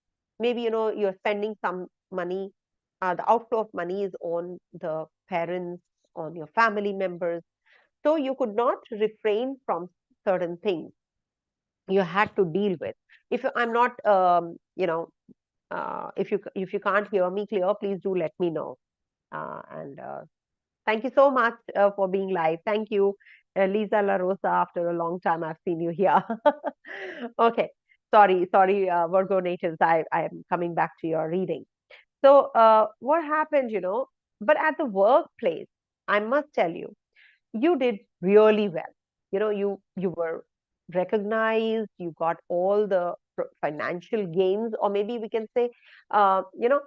Maybe, you're spending some money. The outflow of money is on the parents, on your family members. So you could not refrain from certain things you had to deal with. If I'm not, if you can't hear me clear, please do let me know. And thank you so much for being live. Thank you, Lisa La Rosa. After a long time, I've seen you here. Okay, sorry, Virgo natives. I am coming back to your reading. So, what happened? But at the workplace, I must tell you, you did really well. You were recognized. You got all the financial gains, or maybe we can say, uh, you know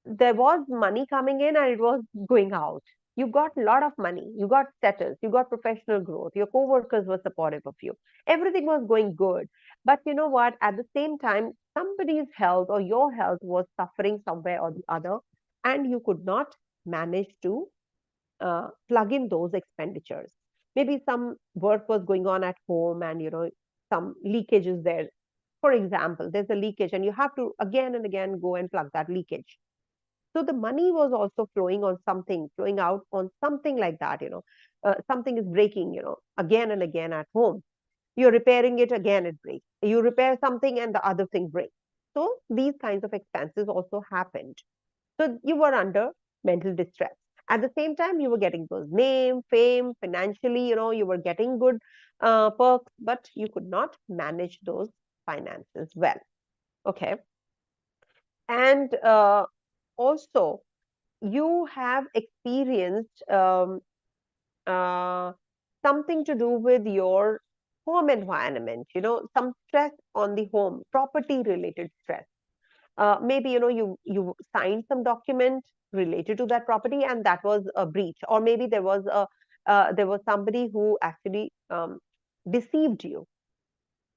there was money coming in and it was going out. You got a lot of money, you got status, you got professional growth, your co-workers were supportive of you, everything was going good. But you know what, at the same time, somebody's health or your health was suffering somewhere or the other, and you could not manage to plug in those expenditures. Maybe some work was going on at home, and some leakage is there. For example, there's a leakage and you have to again and again go and plug that leakage. So the money was also flowing out on something like that. something is breaking, again and again at home. You're repairing it, again it breaks. You repair something and the other thing breaks. So these kinds of expenses also happened. So you were under mental distress. At the same time, you were getting those name, fame, financially, you were getting good perks, but you could not manage those finances well. Okay. And also, you have experienced uh, something to do with your home environment, some stress on the home, property related stress. Maybe you signed some document related to that property and that was a breach, or maybe there was somebody who actually deceived you.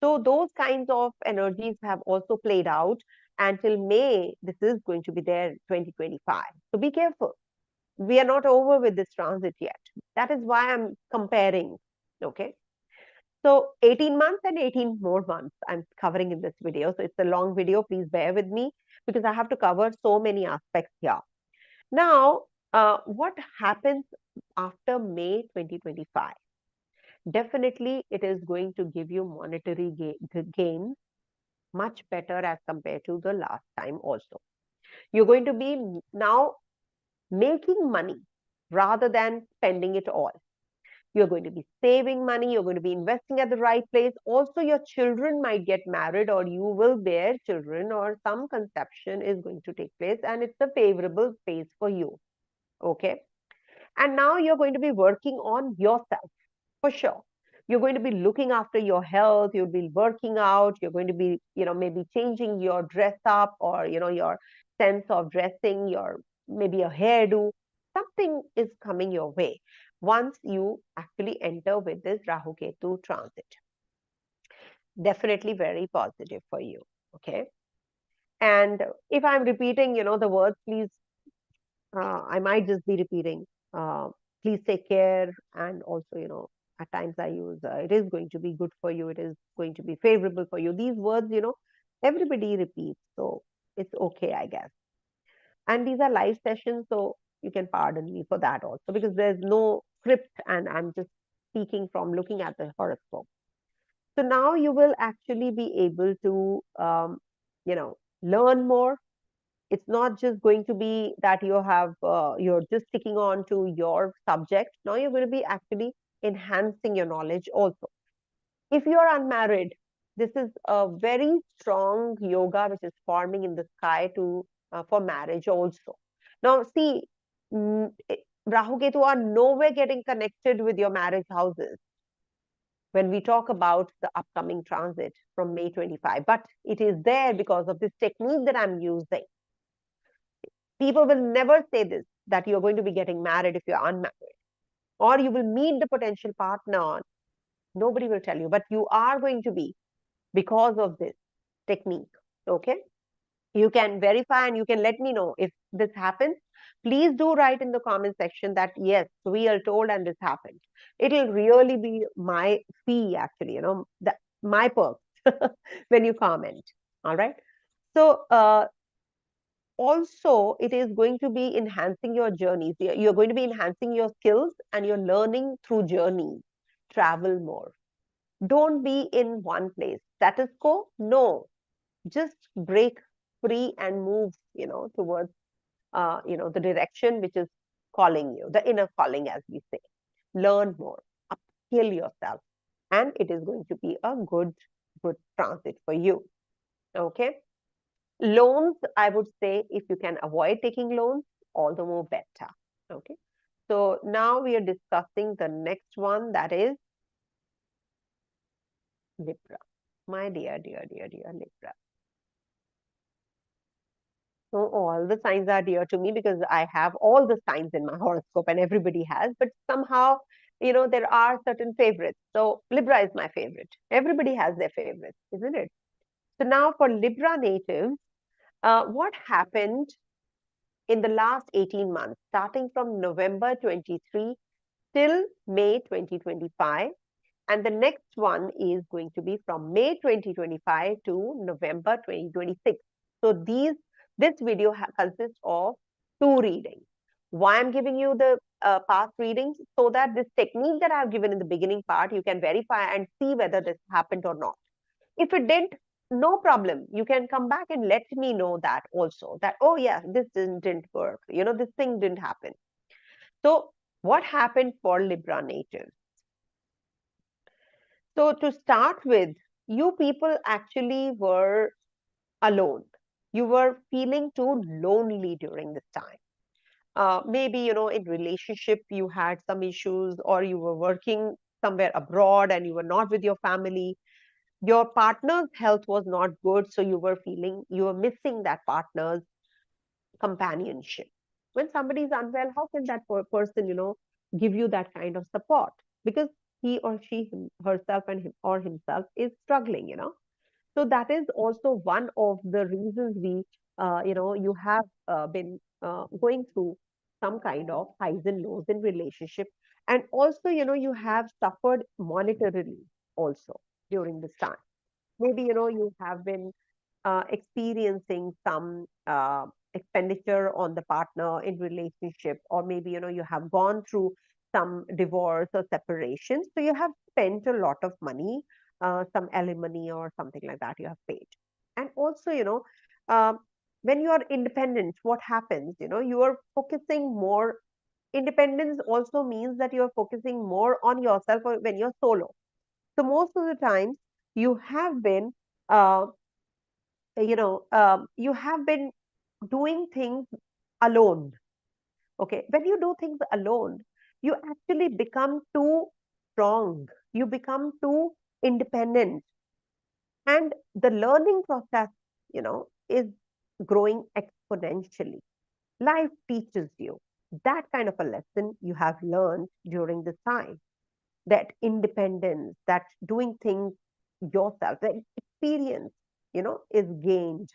So those kinds of energies have also played out until May. This is going to be there 2025. So be careful. We are not over with this transit yet. That is why I'm comparing. Okay. So 18 months and 18 more months I'm covering in this video. So it's a long video. Please bear with me because I have to cover so many aspects here. Now, what happens after May 2025? Definitely, it is going to give you monetary gain much better as compared to the last time also. You're going to be now making money rather than spending it all. You're going to be saving money, you're going to be investing at the right place. Also, your children might get married, or you will bear children, or some conception is going to take place, and it's a favorable phase for you. Okay. And now you're going to be working on yourself for sure. You're going to be looking after your health, you'll be working out, you're going to be, maybe changing your dress up, or, your sense of dressing, your maybe a hairdo. Something is coming your way once you actually enter with this Rahu Ketu transit. Definitely very positive for you. Okay. And if I'm repeating, the words, please, I might just be repeating. Please take care. And also, at times I use, it is going to be good for you. It is going to be favorable for you. These words, everybody repeats. So it's okay, I guess. And these are live sessions. So you can pardon me for that also, because there's no script and I'm just speaking from looking at the horoscope. So now you will actually be able to, learn more. It's not just going to be that you're just sticking on to your subject. Now you're going to be actually enhancing your knowledge also. If you are unmarried, this is a very strong yoga which is forming in the sky to for marriage also. Now see, Rahu Ketu are nowhere getting connected with your marriage houses when we talk about the upcoming transit from May 25, but it is there because of this technique that I'm using. People will never say this, that you're going to be getting married if you're unmarried, or you will meet the potential partner. Nobody will tell you, but you are going to be, because of this technique. Okay. You can verify and you can let me know if this happens. Please do write in the comment section that yes, we are told and this happened. It will really be my fee, actually, that my perk when you comment. All right. So also it is going to be enhancing your journeys. You're going to be enhancing your skills and you're learning through journeys. Travel more. Don't be in one place. Status quo? No. Just break free and move, towards, the direction which is calling you, the inner calling, as we say. Learn more, upskill yourself, and it is going to be a good transit for you. Okay. Loans, I would say, if you can avoid taking loans, all the more better. Okay. So now we are discussing the next one, that is Libra. My dear, dear, dear, dear Libra. So all the signs are dear to me because I have all the signs in my horoscope and everybody has, but somehow, there are certain favorites. So Libra is my favorite. Everybody has their favorites, isn't it? So now for Libra natives, what happened in the last 18 months, starting from November 23 till May 2025. And the next one is going to be from May 2025 to November 2026. So this video consists of two readings. Why I'm giving you the past readings so that this technique that I've given in the beginning part, you can verify and see whether this happened or not. If it didn't, no problem. You can come back and let me know that also, that, oh yeah, this didn't work. This thing didn't happen. So what happened for Libra natives? So to start with, you people actually were alone. You were feeling too lonely during this time. Maybe, in relationship, you had some issues, or you were working somewhere abroad and you were not with your family. Your partner's health was not good, so you were missing that partner's companionship. When somebody is unwell, how can that person, give you that kind of support? Because he or she herself and him or himself is struggling, So that is also one of the reasons you have been going through some kind of highs and lows in relationship. And also, you have suffered monetarily also during this time. Maybe, you have been experiencing some expenditure on the partner in relationship, or maybe, you have gone through some divorce or separation. So you have spent a lot of money, some alimony or something like that you have paid. And also, um, when you are independent, what happens? You are focusing more. Independence also means that you are focusing more on yourself or when you're solo. So most of the times you have been uh, you have been doing things alone. Okay, when you do things alone, you actually become too strong, you become too independent, and the learning process is growing exponentially. Life teaches you that kind of a lesson you have learned during this time, that independence, that doing things yourself, that experience is gained.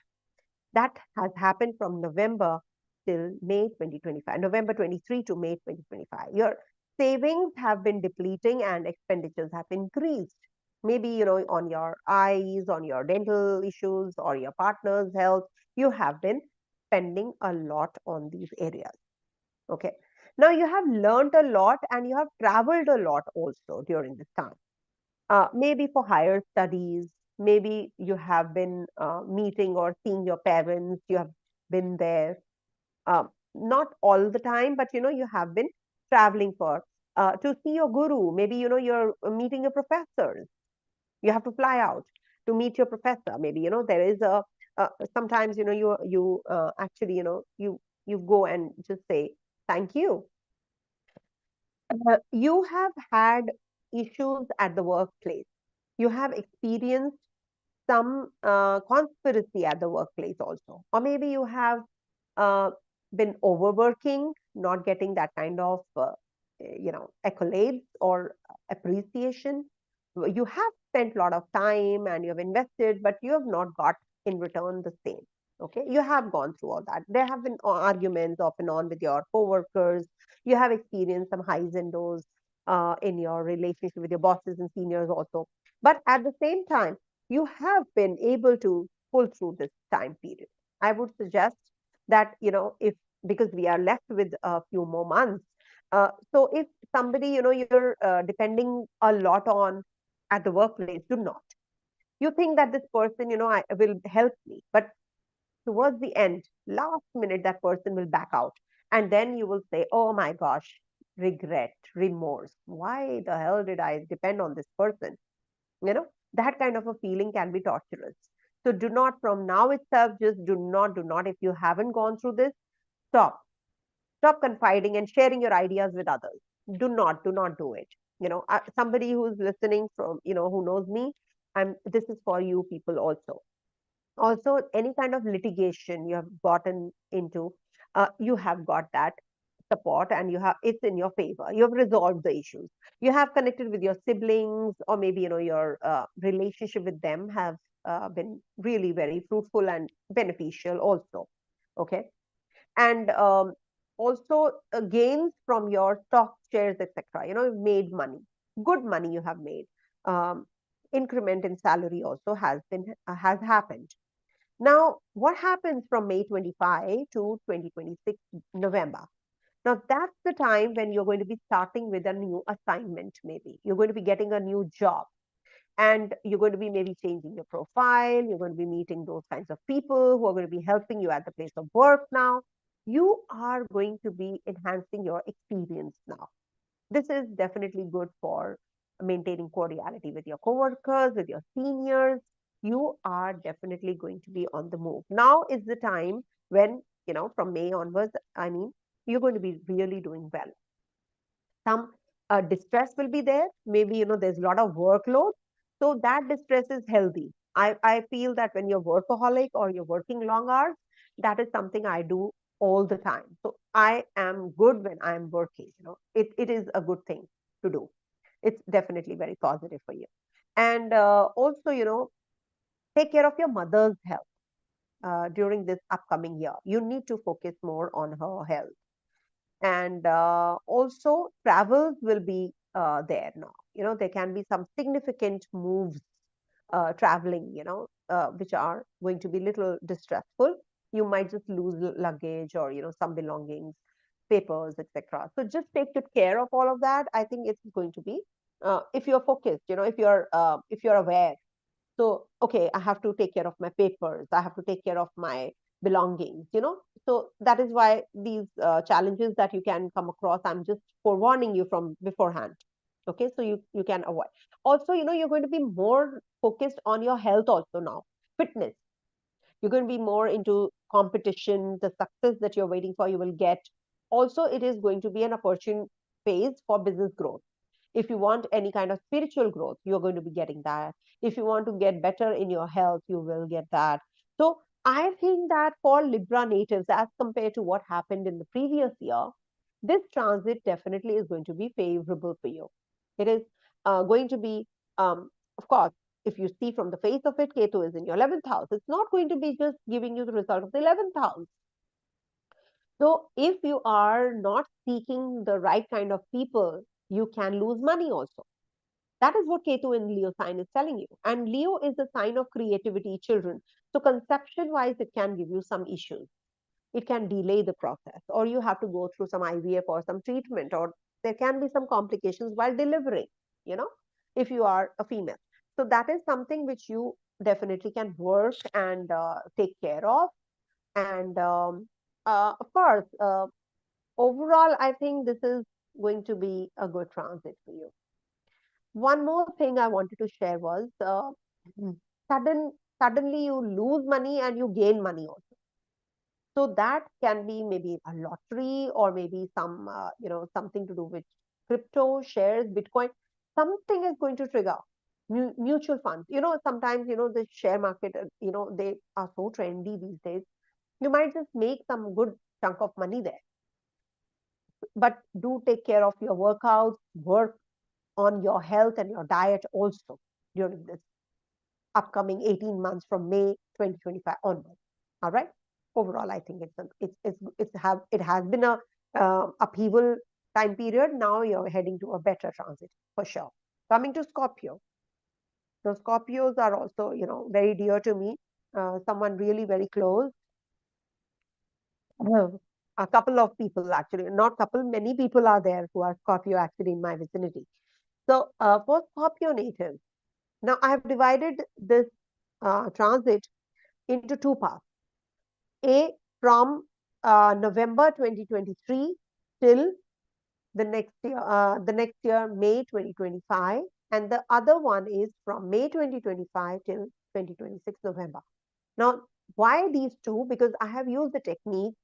That has happened from November till May 2025, November 23 to May 2025. Your savings have been depleting and expenditures have increased. Maybe, on your eyes, on your dental issues, or your partner's health, you have been spending a lot on these areas. Okay. Now you have learned a lot and you have traveled a lot also during this time, maybe for higher studies. Maybe you have been meeting or seeing your parents, you have been there, not all the time, but you have been traveling for to see your guru. Maybe you're meeting your professors. You have to fly out to meet your professor. Maybe there is a sometimes you actually you go and just say thank you. You have had issues at the workplace. You have experienced some conspiracy at the workplace also. Or maybe you have uh, been overworking, not getting that kind of, accolades or appreciation. You have spent a lot of time and you have invested, but you have not got in return the same. Okay, you have gone through all that. There have been arguments off and on with your coworkers. You have experienced some highs and lows in your relationship with your bosses and seniors also. But at the same time, you have been able to pull through this time period. I would suggest that, if because we are left with a few more months, so if somebody, you're depending a lot on at the workplace, do not. You think that this person, I will help me, but towards the end, last minute, that person will back out. And then you will say, oh my gosh, regret, remorse. Why the hell did I depend on this person? That kind of a feeling can be torturous. So do not, from now itself, just do not, if you haven't gone through this, stop. Stop confiding and sharing your ideas with others. Do not do it. Somebody who's listening from, who knows me, this is for you people also. Also, any kind of litigation you have gotten into, you have got that support and it's in your favor. You have resolved the issues. You have connected with your siblings, or maybe your relationship with them have been really very fruitful and beneficial also. Okay. And also gains from your stock shares, etc. You've made money, good money you have made. um, Increment in salary also has happened. Now, what happens from May 25 to 2026 November? Now, that's the time when you're going to be starting with a new assignment, maybe. You're going to be getting a new job, and you're going to be maybe changing your profile. You're going to be meeting those kinds of people who are going to be helping you at the place of work now. You are going to be enhancing your experience now. This is definitely good for maintaining cordiality with your coworkers, with your seniors. You are definitely going to be on the move. Now is the time when, from May onwards, I mean, you're going to be really doing well. Some distress will be there. Maybe, there's a lot of workload. So that distress is healthy. I feel that when you're workaholic or you're working long hours, that is something I do all the time. So I am good when I am working. It is a good thing to do. It's definitely very positive for you. And also, take care of your mother's health during this upcoming year. You need to focus more on her health. And also travels will be there now. There can be some significant moves traveling, which are going to be little distressful. You might just lose luggage or some belongings, papers, etc. So just take good care of all of that. I think it's going to be, if you're focused, if you're aware. So okay, I have to take care of my papers, I have to take care of my belongings. So that is why these challenges that you can come across, I'm just forewarning you from beforehand. Okay, so you can avoid. Also, you're going to be more focused on your health also now. Fitness, you're going to be more into competition. The success that you're waiting for, you will get. Also, it is going to be an opportune phase for business growth. If you want any kind of spiritual growth, you're going to be getting that. If you want to get better in your health, you will get that. So I think that for Libra natives, as compared to what happened in the previous year, this transit definitely is going to be favorable for you. It is going to be, of course, if you see from the face of it, Ketu is in your 11th house. It's not going to be just giving you the result of the 11th house. So if you are not seeking the right kind of people, you can lose money also. That is what Ketu in Leo sign is telling you. And Leo is a sign of creativity, children. So conception wise, it can give you some issues. It can delay the process, or you have to go through some IVF or some treatment, or there can be some complications while delivering, you know, if you are a female. So that is something which you definitely can work and take care of. And of course, overall, I think this is going to be a good transit for you. One more thing I wanted to share was suddenly you lose money and you gain money also. So that can be maybe a lottery, or maybe some something to do with crypto, shares, Bitcoin. Something is going to trigger mutual funds. Sometimes the share market, they are so trendy these days. You might just make some good chunk of money there. But do take care of your workouts, work on your health and your diet also during this upcoming 18 months from May 2025 onwards. All right. Overall, I think it has been a upheaval time period. Now you're heading to a better transit for sure. Coming to Scorpio. So Scorpios are also, very dear to me. Someone really very close. A couple of people, actually, not couple, many people are there who are Scorpio actually in my vicinity. So for Scorpio natives, now I have divided this transit into two parts. A, from November 2023 till the next year, May 2025, and the other one is from May 2025 till 2026 November. Now, why these two? Because I have used the technique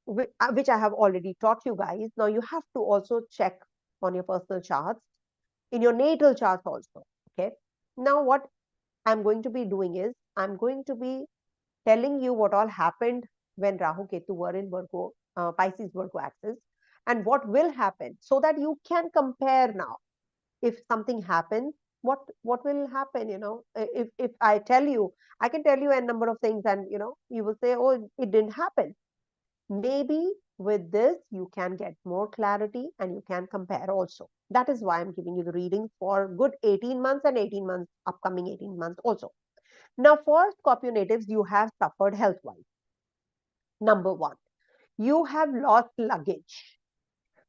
which I have already taught you guys. Now you have to also check on your personal charts, in your natal charts also. Okay. Now what I'm going to be doing is I'm going to be telling you what all happened when Rahu Ketu were in Virgo, Pisces Virgo axis, and what will happen, so that you can compare now. If something happens, what will happen? If I tell you, I can tell you a number of things, and you will say, oh, it didn't happen. Maybe with this you can get more clarity and you can compare also. That is why I'm giving you the reading for good 18 months and 18 months, upcoming 18 months also. Now for Scorpio natives, you have suffered health wise. Number one, You have lost luggage.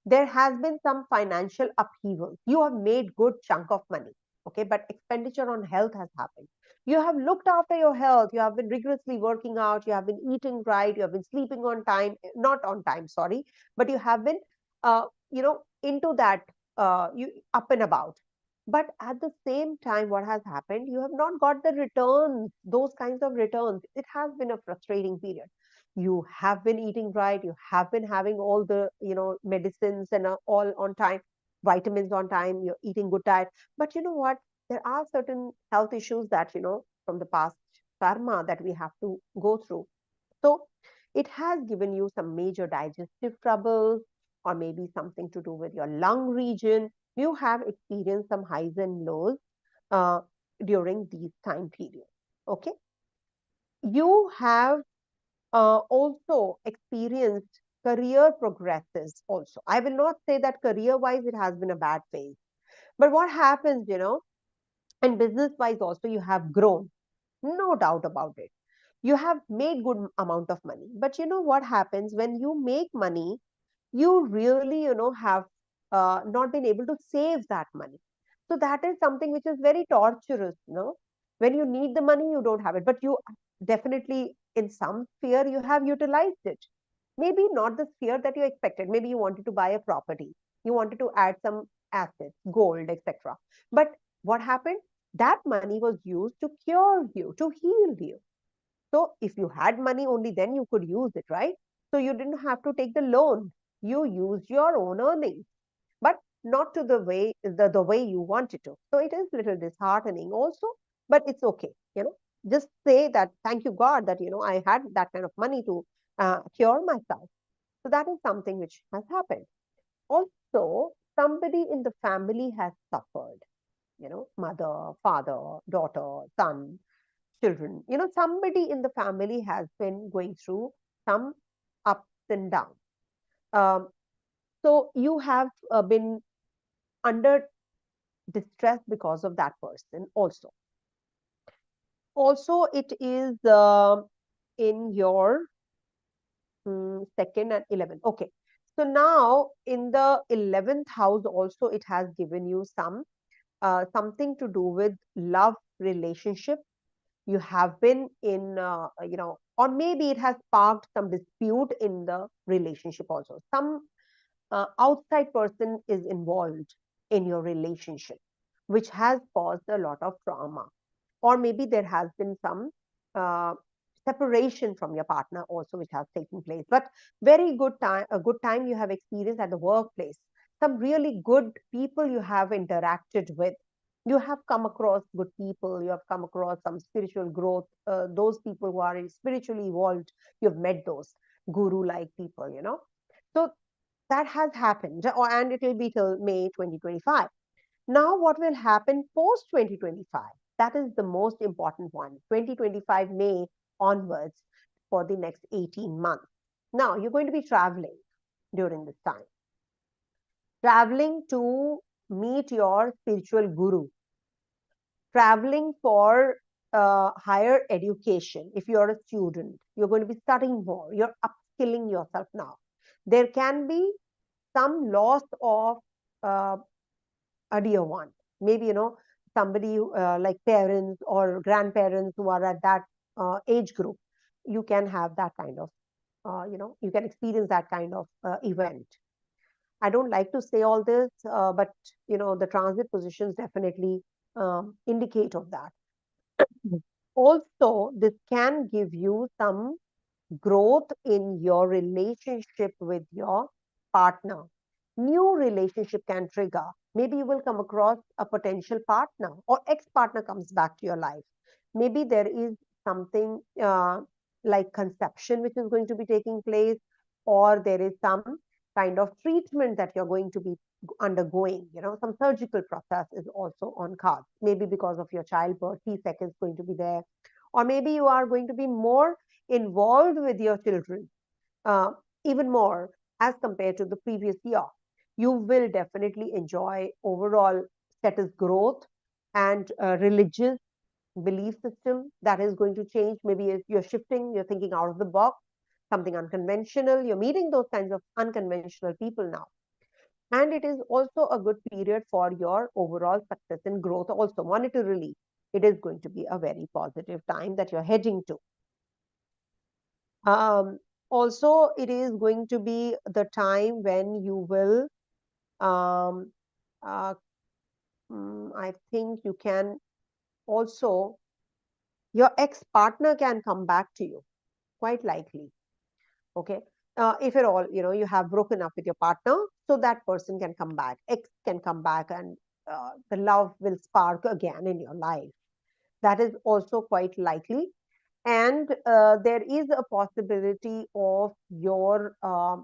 There has been some financial upheaval. You have made good chunk of money, okay, but expenditure on health has happened. You have looked after your health. You have been rigorously working out. You have been eating right. You have been sleeping on time, not on time, sorry, but you have been, into that, you up and about. But at the same time, what has happened? You have not got the returns, those kinds of returns. It has been a frustrating period. You have been eating right, you have been having all the medicines and all on time, vitamins on time, you're eating good diet, but you know what, there are certain health issues that from the past karma that we have to go through. So it has given you some major digestive troubles, or maybe something to do with your lung region. You have experienced some highs and lows uh, during these time periods. Okay, you have also experienced career progresses also. I will not say that career wise it has been a bad phase, but what happens, and business wise also you have grown, no doubt about it. You have made good amount of money, but you know what happens when you make money, you really, have not been able to save that money. So that is something which is very torturous, when you need the money, you don't have it, but you definitely, in some sphere, you have utilized it. Maybe not the sphere that you expected. Maybe you wanted to buy a property, you wanted to add some assets, gold, etc. But what happened? That money was used to cure you, to heal you. So if you had money, only then you could use it, right? So you didn't have to take the loan. You used your own earnings, but not to the way you wanted to. So it is little disheartening also, but it's okay. Just say that thank you God that I had that kind of money to cure myself. So that is something which has happened. Also, somebody in the family has suffered. Mother, father, daughter, son, children. Somebody in the family has been going through some ups and downs. Um, so you have been under distress because of that person also. Also, it is in your second and 11th. Okay. So now in the 11th house also, it has given you something to do with love relationship. You have been in, or maybe it has sparked some dispute in the relationship also. Some outside person is involved in your relationship, which has caused a lot of trauma. Or maybe there has been some uh, separation from your partner also, which has taken place. But very good time, a good time you have experienced at the workplace. Some really good people you have interacted with. You have come across good people. You have come across some spiritual growth. Those people who are spiritually evolved, you have met those guru-like people. So that has happened, and it will be till May 2025. Now, what will happen post 2025? That is the most important one. 2025 May onwards for the next 18 months. Now, you're going to be traveling during this time, traveling to meet your spiritual guru, traveling for higher education. If you're a student, you're going to be studying more, you're upskilling yourself now. There can be some loss of uh, a dear one. Maybe, somebody like parents or grandparents who are at that age group. You can have that kind of, you can experience that kind of event. I don't like to say all this, but, the transit positions definitely indicate of that. Also, this can give you some growth in your relationship with your partner. New relationship can trigger. Maybe you will come across a potential partner, or ex-partner comes back to your life. Maybe there is something like conception which is going to be taking place, or there is some kind of treatment that you're going to be undergoing. Some surgical process is also on cards. Maybe because of your childbirth, C-section is going to be there, or maybe you are going to be more involved with your children, uh, even more as compared to the previous year. You will definitely enjoy overall status growth and religious belief system that is going to change. Maybe if you're shifting, you're thinking out of the box. something unconventional. You're meeting those kinds of unconventional people now. And it is also a good period for your overall success and growth. Also, monetarily, it is going to be a very positive time that you're heading to. Um, Also, it is going to be the time when you will, um, uh, I think you can also, your ex-partner can come back to you, quite likely. Okay. If at all, you have broken up with your partner, so that person can come back, ex can come back, and the love will spark again in your life. That is also quite likely. And there is a possibility of your, uh,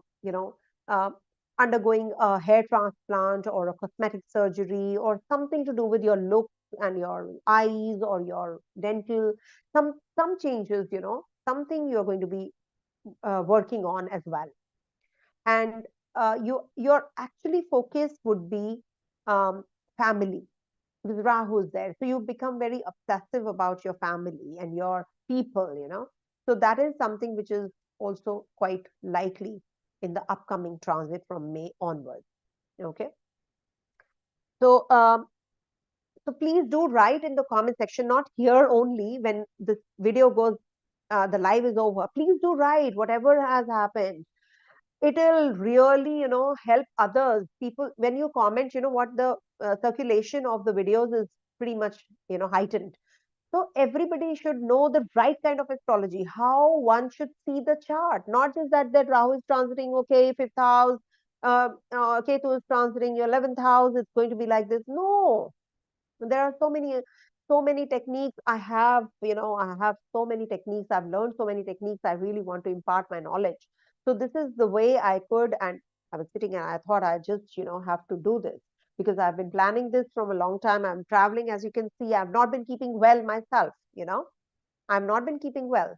undergoing a hair transplant or a cosmetic surgery or something to do with your looks and your eyes or your dental, some changes, something you're going to be working on as well. And your actually focus would be family, because Rahu is there. So you become very obsessive about your family and your people. So that is something which is also quite likely in the upcoming transit from May onwards. Okay. So, so please do write in the comment section, not here only when this video goes, the live is over. Please do write whatever has happened. It'll really, help others. People, when you comment, what the circulation of the videos is pretty much, heightened. So everybody should know the right kind of astrology, how one should see the chart, not just that Rahu is transiting, okay, fifth house, Ketu is transiting your 11th house, it's going to be like this. No, there are so many techniques. I have so many techniques. I've learned so many techniques. I really want to impart my knowledge. So this is the way I could, and I was sitting and I thought I just, have to do this because I've been planning this from a long time. I'm traveling, as you can see. I've not been keeping well myself. I've not been keeping well.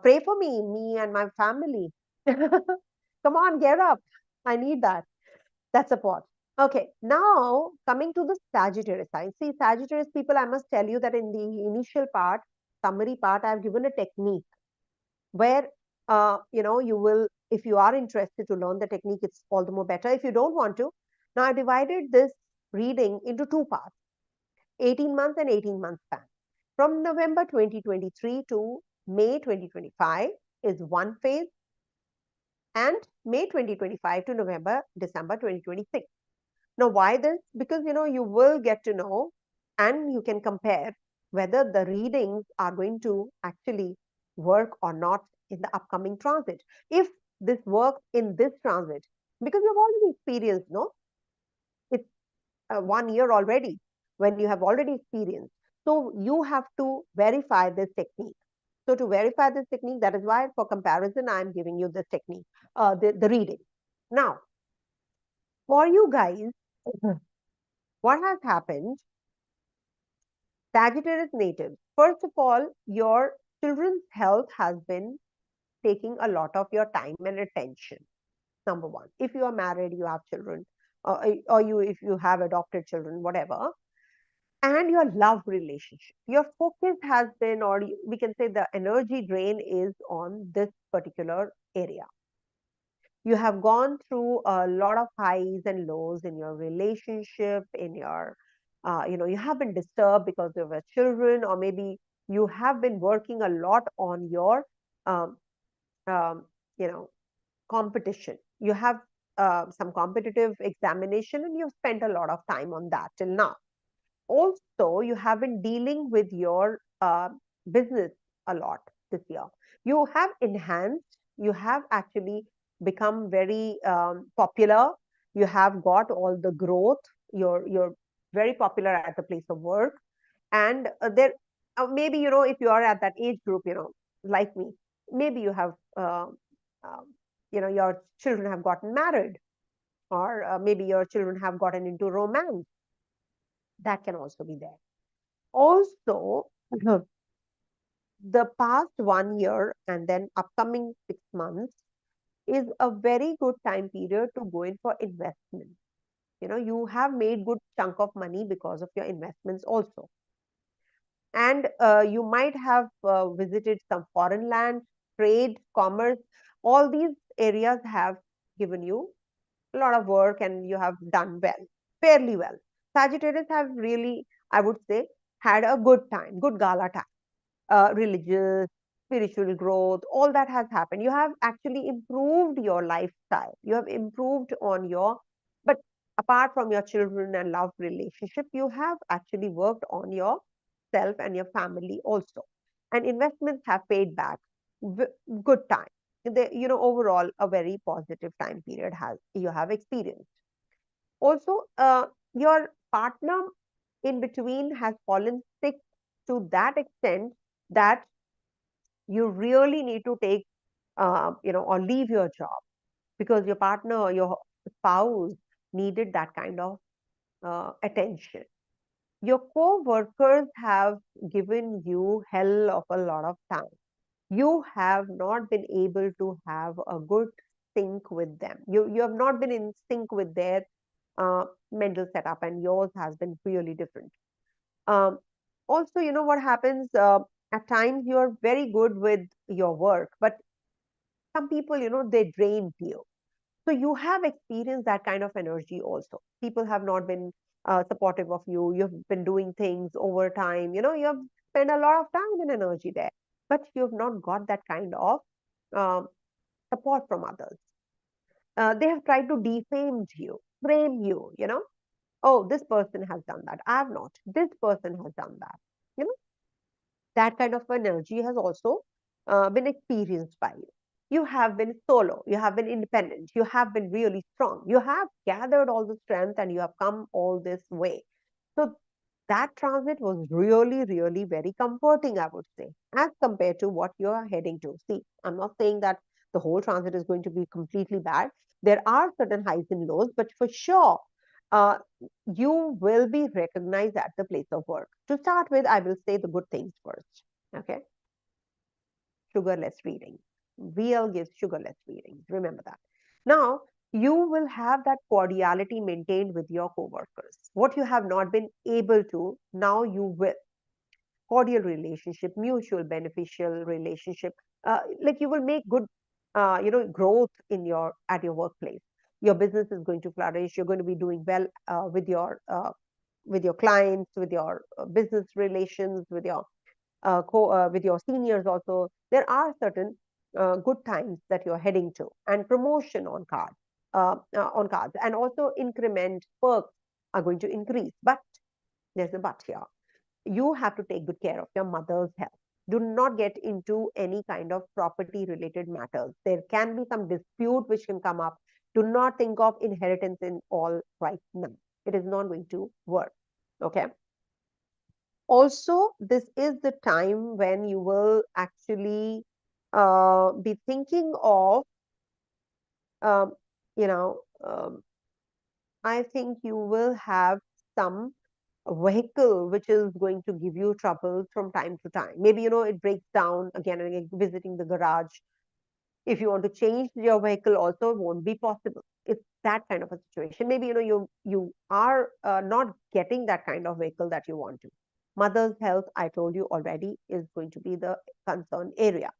Pray for me and my family. Come on, get up. I need that support. Okay, now coming to the Sagittarius sign. See, Sagittarius people, I must tell you that in the initial part, summary part, I've given a technique where, you will, if you are interested to learn the technique, it's all the more better. If you don't want to, now I divided this reading into two parts, 18 months and 18 months span. From November 2023 to May 2025 is one phase, and May 2025 to December 2026. Now, why this? Because you will get to know and you can compare whether the readings are going to actually work or not in the upcoming transit. If this works in this transit, because you've already experienced, no? It's 1 year already when you have already experienced. So you have to verify this technique. So to verify this technique, that is why for comparison, I'm giving you this technique, the reading. Now, for you guys, what has happened? Sagittarius natives. First of all, your children's health has been taking a lot of your time and attention. Number one, if you are married, you have children, or if you have adopted children, whatever, and your love relationship, your focus has been, or we can say the energy drain is on this particular area. You have gone through a lot of highs and lows in your relationship, in your, you have been disturbed because of your children, or maybe you have been working a lot on your, um, um, you know, competition. You have some competitive examination and you've spent a lot of time on that till now. Also, you have been dealing with your business a lot this year. You have enhanced, you have actually become very popular. You have got all the growth. You're very popular at the place of work. And there, maybe, if you are at that age group, like me, maybe you have, um, your children have gotten married, or maybe your children have gotten into romance. That can also be there. Also, the past 1 year and then upcoming 6 months is a very good time period to go in for investment. You have made good chunk of money because of your investments also. And you might have visited some foreign land, trade, commerce, all these areas have given you a lot of work and you have done well, fairly well. Sagittarius have really, I would say, had a good time, good gala time. Religious, spiritual growth, all that has happened. You have actually improved your lifestyle. You have improved on your, but apart from your children and love relationship, you have actually worked on yourself and your family also. And investments have paid back. Good time. Overall, a very positive time period has you have experienced. Also, your partner in between has fallen sick to that extent that you really need to take, or leave your job because your partner or your spouse needed that kind of attention. Your co-workers have given you hell of a lot of time. You have not been able to have a good sync with them. You have not been in sync with their mental setup, and yours has been really different. Um, Also, what happens, at times you are very good with your work, but some people, they drain you. So you have experienced that kind of energy also. People have not been supportive of you. You've been doing things over time. You have spent a lot of time and energy there, but you've not got that kind of um, support from others. They have tried to defame you, frame you. Oh, this person has done that. I have not. This person has done that. You know, that kind of energy has also been experienced by you. You have been solo, you have been independent, you have been really strong, you have gathered all the strength and you have come all this way. So that transit was really, really very comforting, I would say, as compared to what you are heading to. See, I'm not saying that the whole transit is going to be completely bad. There are certain highs and lows, but for sure, uh, you will be recognized at the place of work. To start with, I will say the good things first. Okay, sugarless readings. VL gives sugarless readings. Remember that. Now, you will have that cordiality maintained with your coworkers. What you have not been able to, now you will. Cordial relationship, mutual beneficial relationship. Like you will make good, growth in your at your workplace. Your business is going to flourish. You're going to be doing well with your clients, with your business relations, with your seniors also. There are certain good times that you're heading to, and promotion on cards, and also increment perks are going to increase. But there's a but here. You have to take good care of your mother's health. Do not get into any kind of property related matters. There can be some dispute which can come up. Do not think of inheritance in all right now. It is not going to work. Okay. Also, this is the time when you will actually be thinking of, um, you know, I think you will have some vehicle which is going to give you trouble from time to time. Maybe, it breaks down again and again, visiting the garage. If you want to change your vehicle also, it won't be possible. It's that kind of a situation. Maybe, you are not getting that kind of vehicle that you want to. Mother's health, I told you already, is going to be the concern area.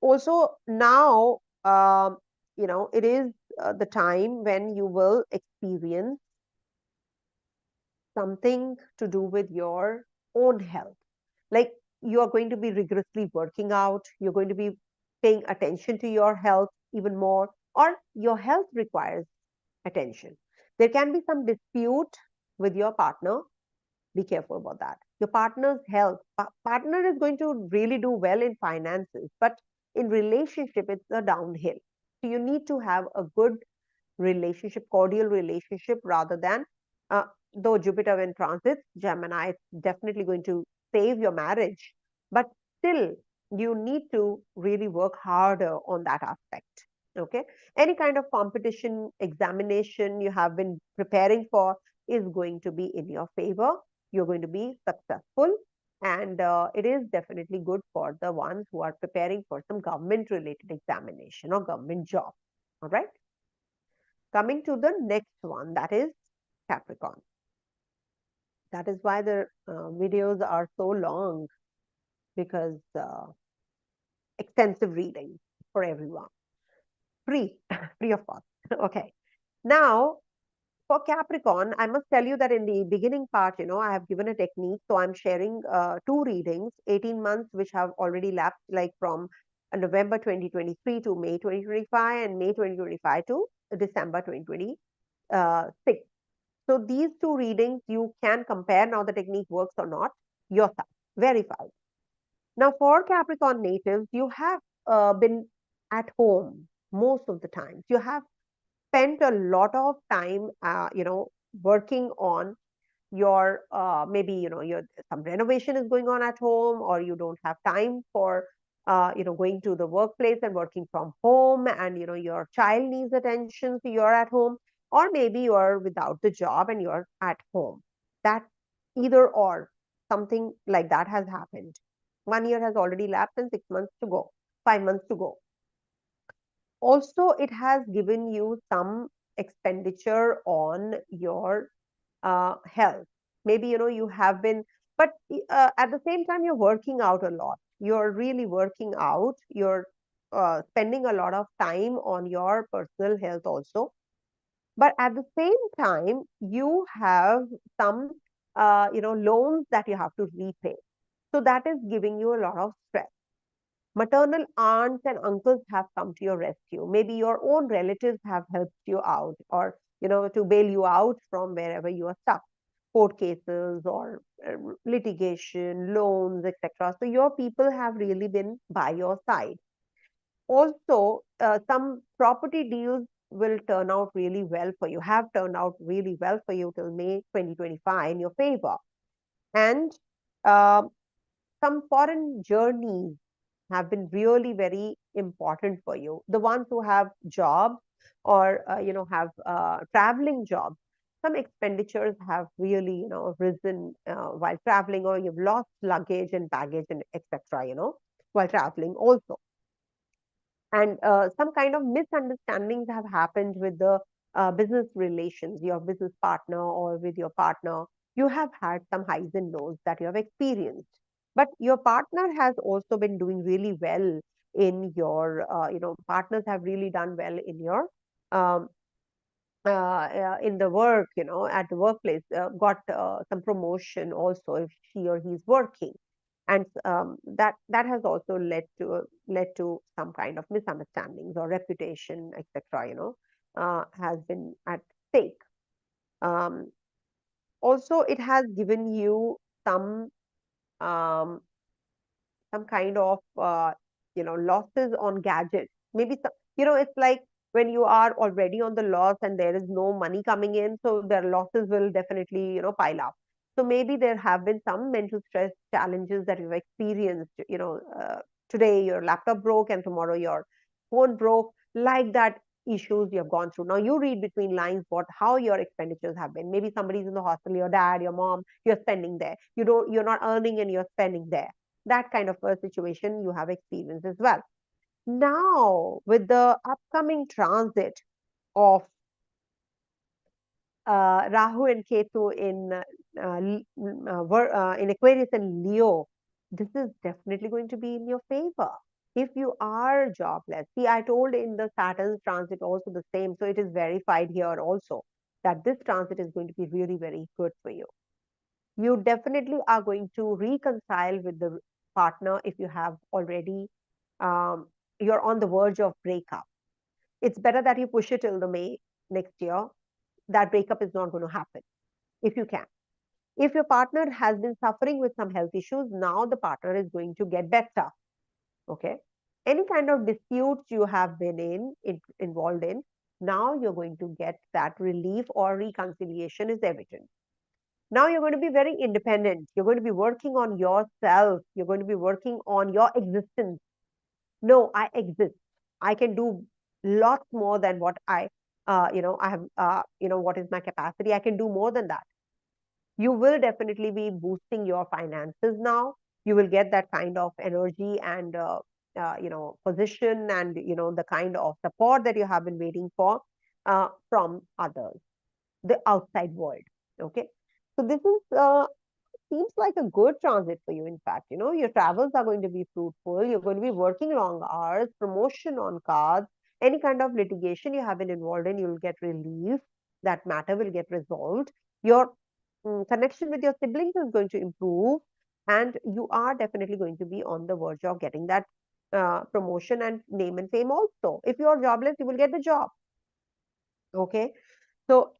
Also, now, it is the time when you will experience something to do with your own health. Like you are going to be rigorously working out, you're going to be paying attention to your health even more, or your health requires attention. There can be some dispute with your partner. Be careful about that. Your partner's health, partner is going to really do well in finances, but in relationship, it's a downhill. So you need to have a good relationship, cordial relationship, rather than, uh, though Jupiter in transit, Gemini is definitely going to save your marriage, but still you need to really work harder on that aspect. Okay. Any kind of competition, examination you have been preparing for is going to be in your favor. You're going to be successful. And it is definitely good for the ones who are preparing for some government related examination or government job. All right. Coming to the next one, that is Capricorn. That is why the videos are so long, because extensive readings for everyone. Free, free of cost. Okay. Now, for Capricorn, I must tell you that in the beginning part, I have given a technique. So I'm sharing two readings, 18 months, which have already lapsed, like from November 2023 to May 2025 and May 2025 to December 2026. So these two readings, you can compare now the technique works or not yourself, verified. Now, for Capricorn natives, you have been at home most of the times. You have spent a lot of time, working on your maybe your some renovation is going on at home, or you don't have time for going to the workplace and working from home, and your child needs attention, so you're at home, or maybe you're without the job and you're at home. That either or something like that has happened. 1 year has already lapsed and 6 months to go, 5 months to go. Also, it has given you some expenditure on your health. Maybe you have been, but at the same time you're working out a lot. You're really working out. You're spending a lot of time on your personal health also. But at the same time, you have some loans that you have to repay. So that is giving you a lot of stress. Maternal aunts and uncles have come to your rescue. Maybe your own relatives have helped you out, or to bail you out from wherever you are stuck, court cases or litigation, loans, etc. So your people have really been by your side. Also, some property deals will turn out really well for you, have turned out really well for you till May 2025 in your favor. And uh, some foreign journeys have been really very important for you. The ones who have jobs, or have traveling jobs, some expenditures have really risen while traveling, or you've lost luggage and baggage and etc. While traveling also. And some kind of misunderstandings have happened with the business relations, your business partner or with your partner. You have had some highs and lows that you have experienced, but your partner has also been doing really well in your partners have really done well in your um, in the work, at the workplace, got some promotion also if she or he's working, and that has also led to some kind of misunderstandings or reputation, etc. Has been at stake. Um, Also, it has given you some um, some kind of losses on gadgets. Maybe some, it's like when you are already on the loss and there is no money coming in, so their losses will definitely pile up. So maybe there have been some mental stress challenges that you've experienced. Today your laptop broke and tomorrow your phone broke, like that. Issues you have gone through. Now you read between lines how your expenditures have been. Maybe somebody's in the hospital, your dad, your mom, you're spending there. You're not earning and you're spending there. That kind of a situation you have experienced as well. Now, with the upcoming transit of Rahu and Ketu in Aquarius and Leo, this is definitely going to be in your favor. If you are jobless, see, I told in the Saturn's transit also the same, so it is verified here also that this transit is going to be really very good for you. You definitely are going to reconcile with the partner if you have already you're on the verge of breakup. It's better that you push it till the May next year. That breakup is not going to happen if you can. If your partner has been suffering with some health issues, now the partner is going to get better. Okay. Any kind of disputes you have been involved in, now you're going to get that relief, or reconciliation is evident. Now you're going to be very independent. You're going to be working on yourself. You're going to be working on your existence. No, I exist. I can do lots more than what I have, what is my capacity. I can do more than that. You will definitely be boosting your finances now. You will get that kind of energy and, position and, the kind of support that you have been waiting for from others, the outside world. Okay. So this is seems like a good transit for you. In fact, your travels are going to be fruitful. You're going to be working long hours, promotion on cards, any kind of litigation you have been involved in, you'll get relief. That matter will get resolved. Your connection with your siblings is going to improve, and you are definitely going to be on the verge of getting that promotion and name and fame also. If you are jobless, you will get the job. Okay. So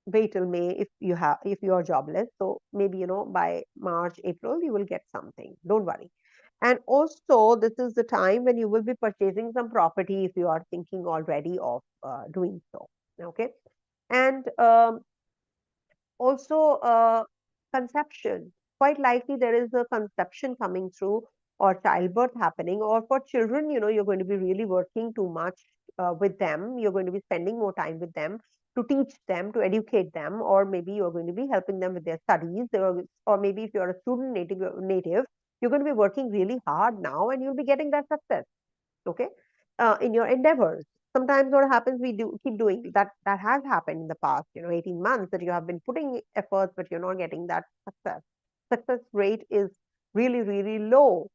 wait till May if you are jobless. So maybe by March, April, you will get something. Don't worry. And also, this is the time when you will be purchasing some property if you are thinking already of doing so. Okay. And also, conception. Quite likely there is a conception coming through, or childbirth happening, or for children, you're going to be really working too much with them. You're going to be spending more time with them to teach them, to educate them, or maybe you're going to be helping them with their studies, or maybe if you're a student native, you're going to be working really hard now and you'll be getting that success. Okay. In your endeavors, sometimes what happens, we do keep doing that has happened in the past 18 months, that you have been putting efforts but you're not getting that success rate is really really low.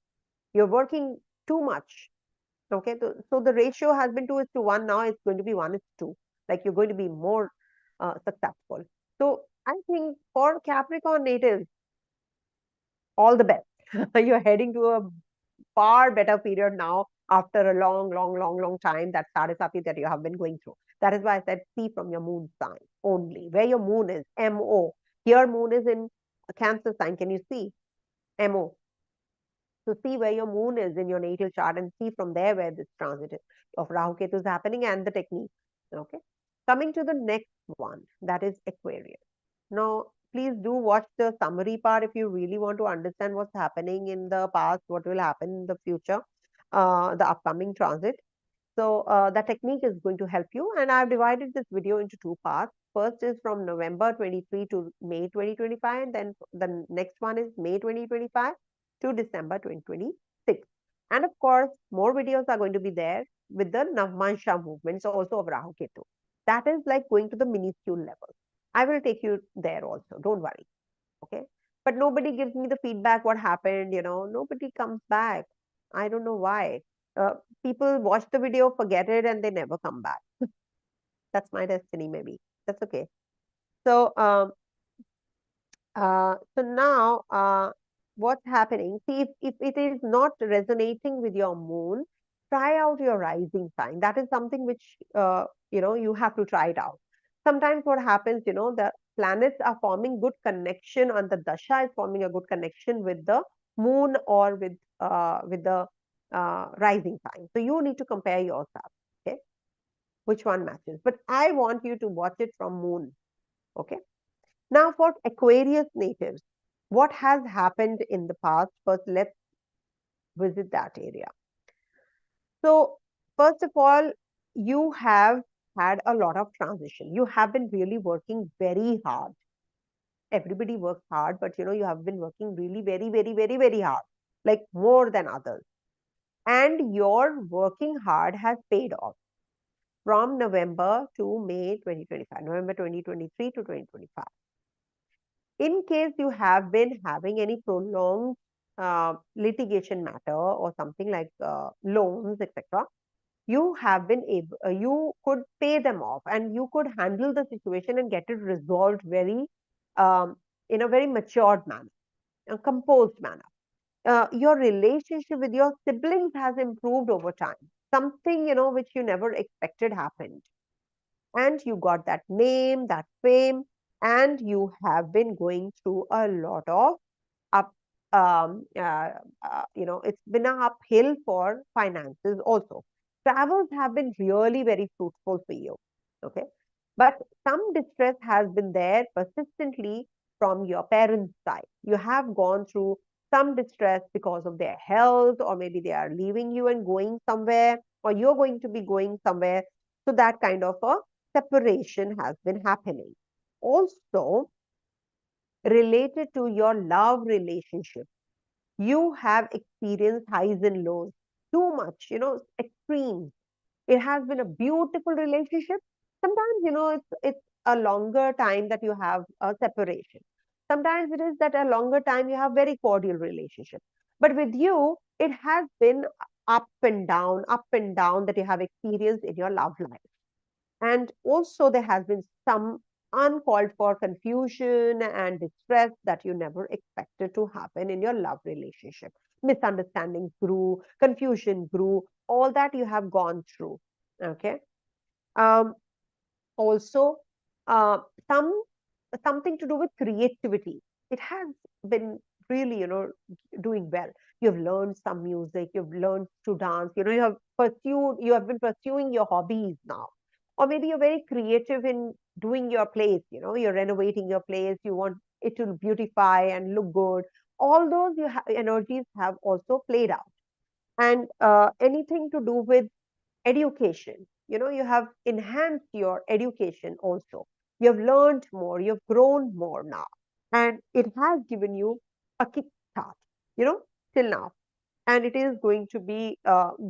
You're working too much. Okay. So the ratio has been 2 is to 1. Now it's going to be 1 is to 2. Like, you're going to be more successful. So I think for Capricorn natives, all the best. You're heading to a far better period now, after a long, long, long, long time, that Sarasati that you have been going through. That is why I said see from your moon sign only. Where your moon is, MO. Here moon is in a Cancer sign. Can you see? MO. So see where your moon is in your natal chart and see from there where this transit of Rahu Ketu is happening and the technique. Okay. Coming to the next one, that is Aquarius. Now, please do watch the summary part if you really want to understand what's happening in the past, what will happen in the future, the upcoming transit. So the technique is going to help you. And I've divided this video into two parts. First is from November 23 to May 2025. And then the next one is May 2025 to December 2026. And of course, more videos are going to be there with the Navmansha movements also of Rahu Ketu. That is like going to the minuscule level. I will take you there also. Don't worry. Okay. But nobody gives me the feedback what happened, nobody comes back. I don't know why. Uh, People watch the video, forget it, and they never come back. That's my destiny, maybe. That's okay. So, so now, what's happening? See, if it is not resonating with your moon, try out your rising sign. That is something which, you have to try it out. Sometimes what happens, the planets are forming good connection, and the dasha is forming a good connection with the moon, or with the rising sign. So you need to compare yourself. Okay, which one matches? But I want you to watch it from moon. Okay. Now, for Aquarius natives, what has happened in the past? First, let's visit that area. So, first of all, you have had a lot of transition. You have been really working very hard. Everybody works hard, but you have been working really very, very, very, very hard, like more than others. And your working hard has paid off from November to May 2025, November 2023 to 2025. In case you have been having any prolonged litigation matter or something like loans, etc., you have been able, you could pay them off, and you could handle the situation and get it resolved um, in a very matured manner, a composed manner. Your relationship with your siblings has improved over time. Something which you never expected happened, and you got that name, that fame, and you have been going through a lot of up it's been an uphill for finances also. Travels have been really very fruitful for you. Okay. But some distress has been there persistently from your parents' side. You have gone through some distress because of their health, or maybe they are leaving you and going somewhere, or you're going to be going somewhere. So that kind of a separation has been happening. Also, related to your love relationship, you have experienced highs and lows, too much, extremes. It has been a beautiful relationship. Sometimes, it's a longer time that you have a separation. Sometimes it is that a longer time you have very cordial relationship. But with you, it has been up and down that you have experienced in your love life. And also there has been some uncalled for confusion and distress that you never expected to happen in your love relationship. Misunderstandings grew, confusion grew, all that you have gone through. Okay. Um, Also, uh, some something to do with creativity. It has been really, doing well. You've learned some music, you've learned to dance, you have been pursuing your hobbies now. Or maybe you're very creative in doing your place, you're renovating your place, you want it to beautify and look good. All those energies have also played out. And anything to do with education, you have enhanced your education also. You have learned more, you've grown more now, and it has given you a kick start, till now. And it is going to be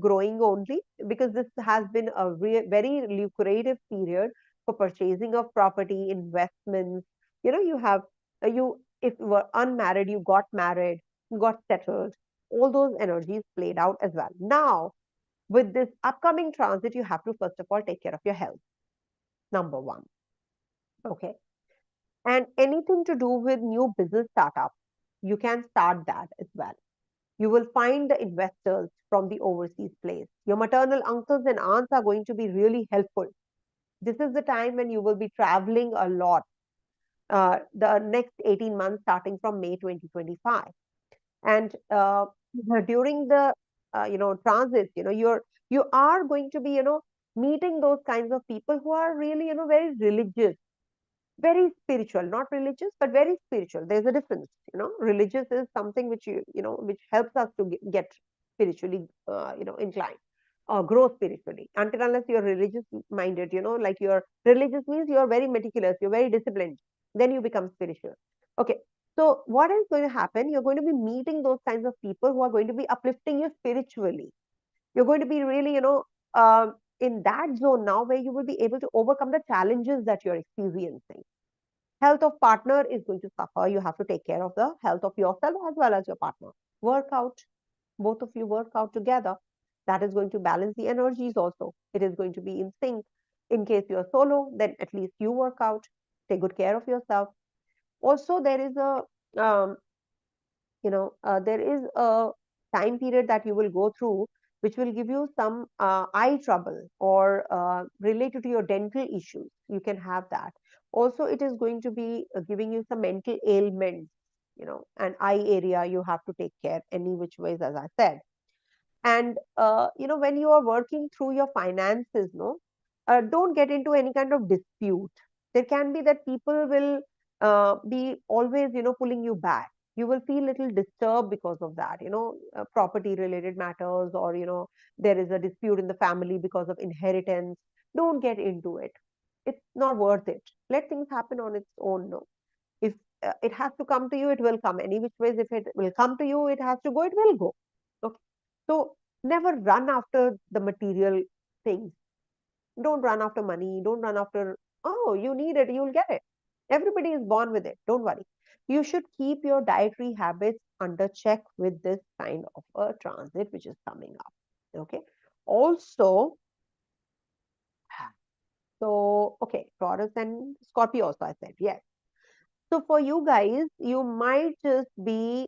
growing only, because this has been a very lucrative period for purchasing of property, investments. You have you if you were unmarried, you got married, you got settled. All those energies played out as well. Now with this upcoming transit, you have to first of all take care of your health. Number one. Okay. And anything to do with new business startup, you can start that as well. You will find the investors from the overseas place. Your maternal uncles and aunts are going to be really helpful. This is the time when you will be traveling a lot. The next 18 months starting from May 2025. And during the transits, you are going to be meeting those kinds of people who are really very religious, very spiritual, not religious but very spiritual. There's a difference. Religious is something which which helps us to get spiritually inclined, or grow spiritually. Until unless you're religious minded, like you're religious means you're very meticulous, you're very disciplined, then you become spiritual. Okay. So what is going to happen? You're going to be meeting those kinds of people who are going to be uplifting you spiritually. You're going to be really, in that zone now where you will be able to overcome the challenges that you're experiencing. Health of partner is going to suffer. You have to take care of the health of yourself as well as your partner. Work out. Both of you work out together. That is going to balance the energies also. It is going to be in sync. In case you're solo, then at least you work out. Take good care of yourself. Also, there is there is a time period that you will go through which will give you some eye trouble, or related to your dental issues. You can have that. Also, it is going to be giving you some mental ailments, and eye area you have to take care any which ways, as I said. And when you are working through your finances, no, don't get into any kind of dispute. There can be that people will be always pulling you back. You will feel little disturbed because of that, property related matters, or there is a dispute in the family because of inheritance. Don't get into it. It's not worth it. Let things happen on its own. No, if it has to come to you, it will come any which ways. If it will come to you, it has to go, it will go. Okay. So never run after the material things. Don't run after money. Don't run after, oh, you need it, you'll get it. Everybody is born with it. Don't worry. You should keep your dietary habits under check with this kind of a transit which is coming up. Okay. Also, okay, Taurus and Scorpio also I said, yes. So for you guys, you might just be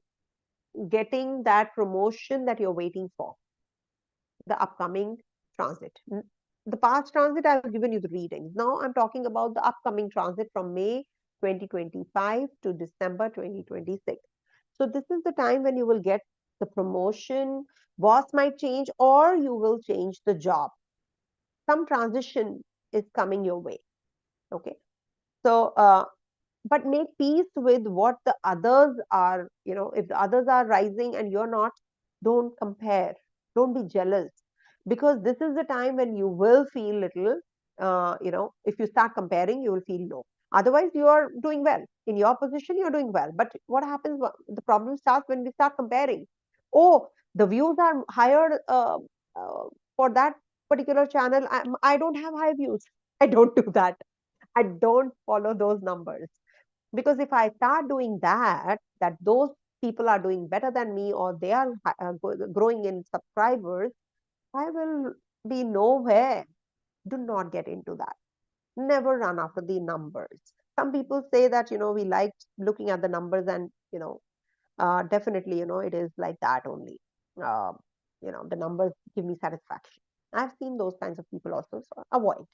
getting that promotion that you're waiting for, the upcoming transit. The past transit, I've given you the readings. Now I'm talking about the upcoming transit from May 2025 to December 2026. So this is the time when you will get the promotion, boss might change, or you will change the job. Some transition is coming your way. Okay. So, but make peace with what the others are. If the others are rising and you're not, don't compare, don't be jealous, because this is the time when you will feel little, if you start comparing, you will feel low. Otherwise you are doing well in your position, you're doing well. But what happens, the problem starts when we start comparing. Oh, the views are higher for that particular channel. I don't have high views. I don't do that. I don't follow those numbers. Because if I start doing that, that those people are doing better than me, or they are growing in subscribers, I will be nowhere. Do not get into that. Never run after the numbers. Some people say that, we like looking at the numbers, and, definitely, it is like that only. Uh, the numbers give me satisfaction. I've seen those kinds of people also, so avoid.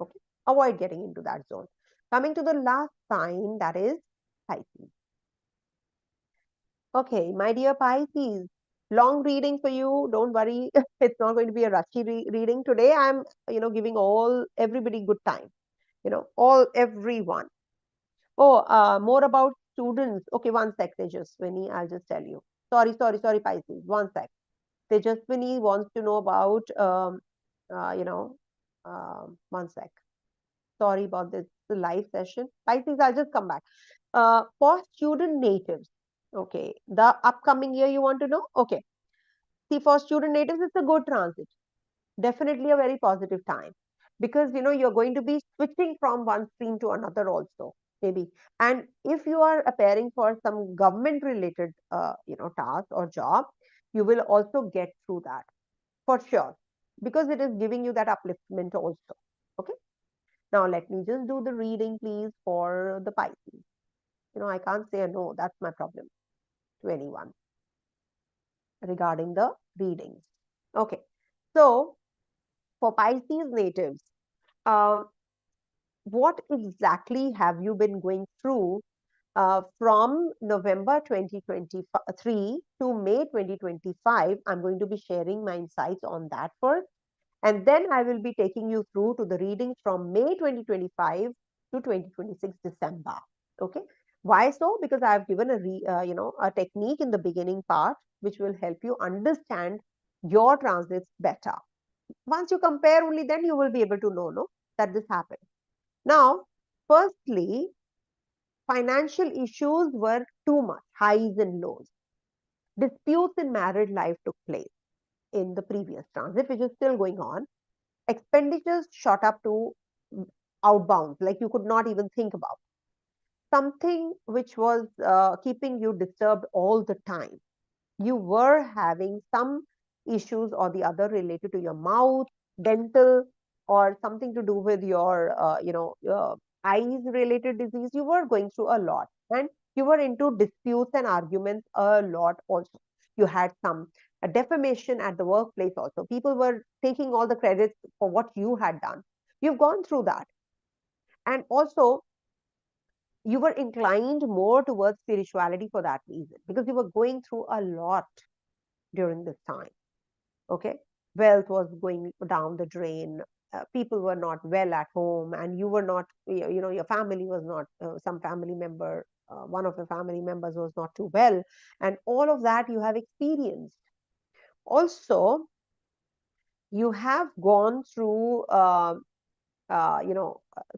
Okay, avoid getting into that zone. Coming to the last sign, that is Pisces. Okay, my dear Pisces, long reading for you. Don't worry, it's not going to be a rushy reading today. I'm, giving everybody good time. Everyone. Oh, more about students. Okay, one sec, Tejaswini. I'll just tell you. Sorry, Pisces. One sec. Tejaswini wants to know about, uh, you know, one sec. Sorry about this live session. Pisces, I'll just come back. For student natives, okay, the upcoming year you want to know? Okay. See, for student natives, it's a good transit. Definitely a very positive time, because you're going to be switching from one stream to another also, maybe. And if you are appearing for some government related task or job, you will also get through that for sure, because it is giving you that upliftment also. Okay, now let me just do the reading, please, for the Pisces. I can't say a no. That's my problem to anyone regarding the readings. Okay, so for Pisces natives, uh, what exactly have you been going through from November 2023 to May 2025? I'm going to be sharing my insights on that first. And then I will be taking you through to the readings from May 2025 to 2026 December. Okay. Why so? Because I have given a technique in the beginning part, which will help you understand your transits better. Once you compare, only then you will be able to know, no, that this happened. Now, firstly, financial issues were too much, highs and lows. Disputes in married life took place in the previous transit, which is still going on. Expenditures shot up to outbounds, like you could not even think about. Something which was keeping you disturbed all the time. You were having some issues or the other related to your mouth, dental, or something to do with your, your eyes related disease. You were going through a lot, and you were into disputes and arguments a lot also. You had some defamation at the workplace also. People were taking all the credits for what you had done. You've gone through that. And also, you were inclined more towards spirituality for that reason, because you were going through a lot during this time. Okay, wealth was going down the drain. People were not well at home, and you were not, your family was not, some family member, one of the family members was not too well, and all of that you have experienced. Also, you have gone through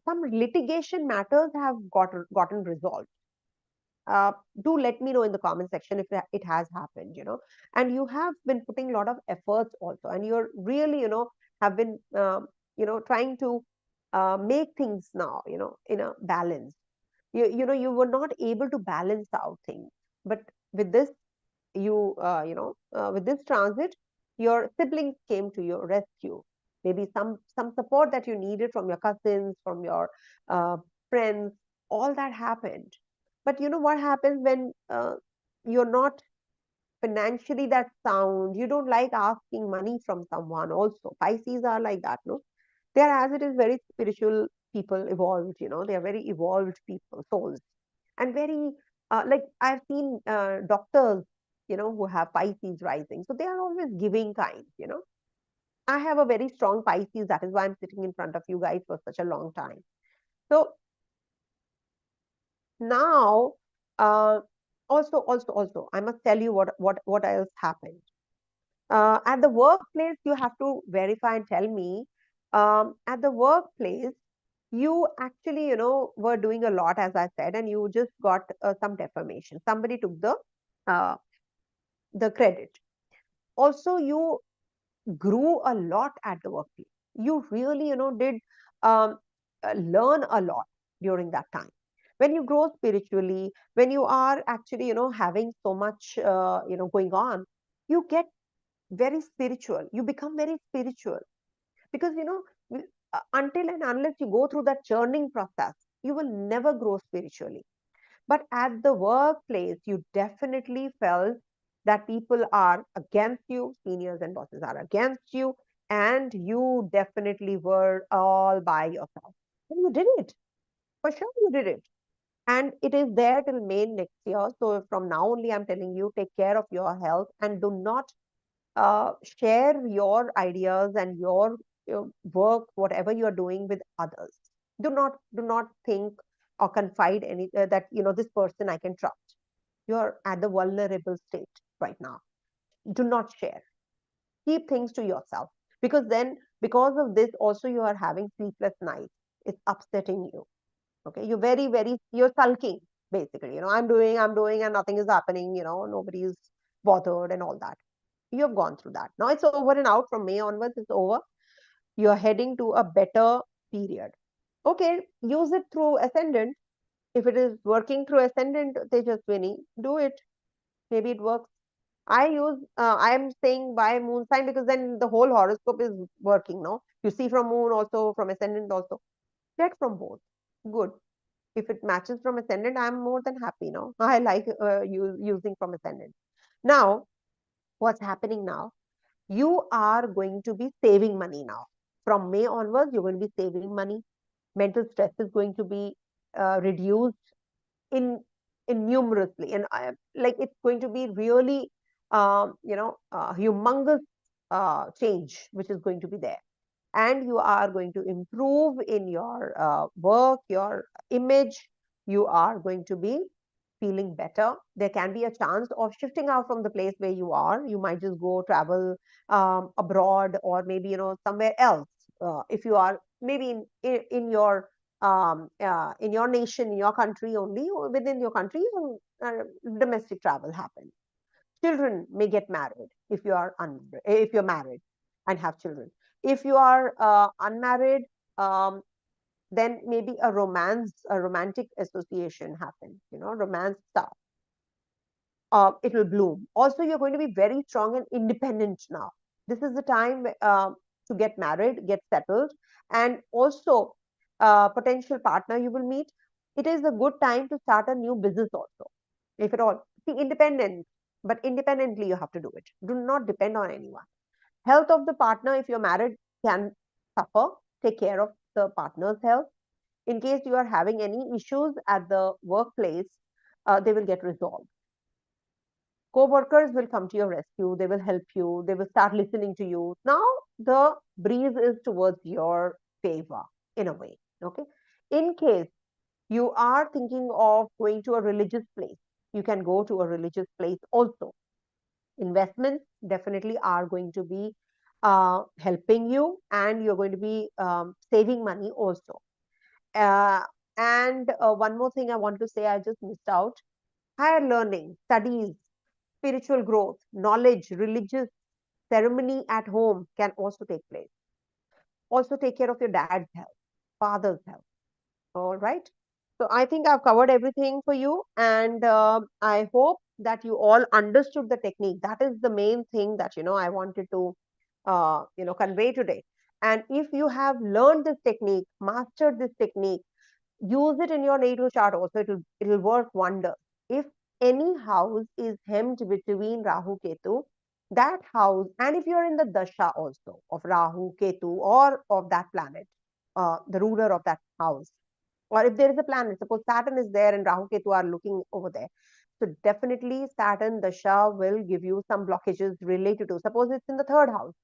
some litigation matters have gotten resolved. Do let me know in the comment section if it has happened, and you have been putting a lot of efforts also, and you're really, have been, trying to make things now, in a balance. You were not able to balance out things, but with this, with this transit, your siblings came to your rescue. Maybe some support that you needed from your cousins, from your uh, friends, all that happened. But you know what happens when you're not financially that sound? You don't like asking money from someone also. Pisces are like that, no? They are, as it is, very spiritual people, evolved, they are very evolved people, souls. And very, like I've seen doctors, who have Pisces rising. So they are always giving kind. I have a very strong Pisces. That is why I'm sitting in front of you guys for such a long time. So now, uh, also, I must tell you what else happened. At the workplace, you have to verify and tell me. At the workplace, you actually, were doing a lot, as I said, and you just got some defamation. Somebody took uh, the credit. Also, you grew a lot at the workplace. You really, did learn a lot during that time. When you grow spiritually, when you are actually, having so much, going on, you get very spiritual. You become very spiritual because, until and unless you go through that churning process, you will never grow spiritually. But at the workplace, you definitely felt that people are against you, seniors and bosses are against you, and you definitely were all by yourself. And you did it. For sure, you did it. And it is there till May next year. So from now only, I'm telling you, take care of your health and do not share your ideas and your work, whatever you are doing, with others. Do not think or confide any that this person I can trust. You're at the vulnerable state right now. Do not share. Keep things to yourself, because then, because of this also, you are having sleepless nights. It's upsetting you. Okay, you're very, you're sulking, basically. I'm doing and nothing is happening. Nobody's bothered and all that. You have gone through that. Now it's over and out. From May onwards, it's over. You're heading to a better period. Okay, use it through ascendant. If it is working through ascendant, Tejaswini, do it. Maybe it works. I am saying by moon sign, because then the whole horoscope is working, no? You see from moon also, from ascendant also. Check from both. Good. If it matches from ascendant, I'm more than happy, no? I like using from ascendant. Now, what's happening now? You are going to be saving money now. From May onwards, you're going to be saving money. Mental stress is going to be reduced in numerously, and like it's going to be really, humongous change which is going to be there, and you are going to improve in your work, your image. You are going to be feeling better. There can be a chance of shifting out from the place where you are. You might just go travel abroad, or maybe somewhere else. If you are maybe in your nation, in your country only, or within your country, domestic travel happens. Children may get married if you are if you're married and have children. If you are unmarried, um, then maybe a romantic association happens. Romance stuff. It will bloom. Also, you're going to be very strong and independent now. This is the time to get married, get settled, and also potential partner you will meet. It is a good time to start a new business also, if at all. See, independence, but independently you have to do it. Do not depend on anyone. Health of the partner, if you're married, can suffer. Take care of the partner's health. In case you are having any issues at the workplace, they will get resolved. Co-workers will come to your rescue. They will help you. They will start listening to you. Now the breeze is towards your favor in a way. Okay. In case you are thinking of going to a religious place, you can go to a religious place also. Investments definitely are going to be helping you, and you're going to be saving money also. Uh, and one more thing I want to say, I just missed out. Higher learning, studies, spiritual growth, knowledge, religious ceremony at home can also take place. Also, take care of your dad's health, father's health. All right. So, I think I've covered everything for you, and I hope that you all understood the technique. That is the main thing that I wanted to convey today. And if you have learned this technique, mastered this technique, use it in your natal chart also. It will work wonders. If any house is hemmed between Rahu Ketu, that house, and if you're in the dasha also of Rahu Ketu or of that planet, the ruler of that house, or if there is a planet, suppose Saturn is there and Rahu Ketu are looking over there, so definitely Saturn dasha will give you some blockages related to, suppose it's in the third house,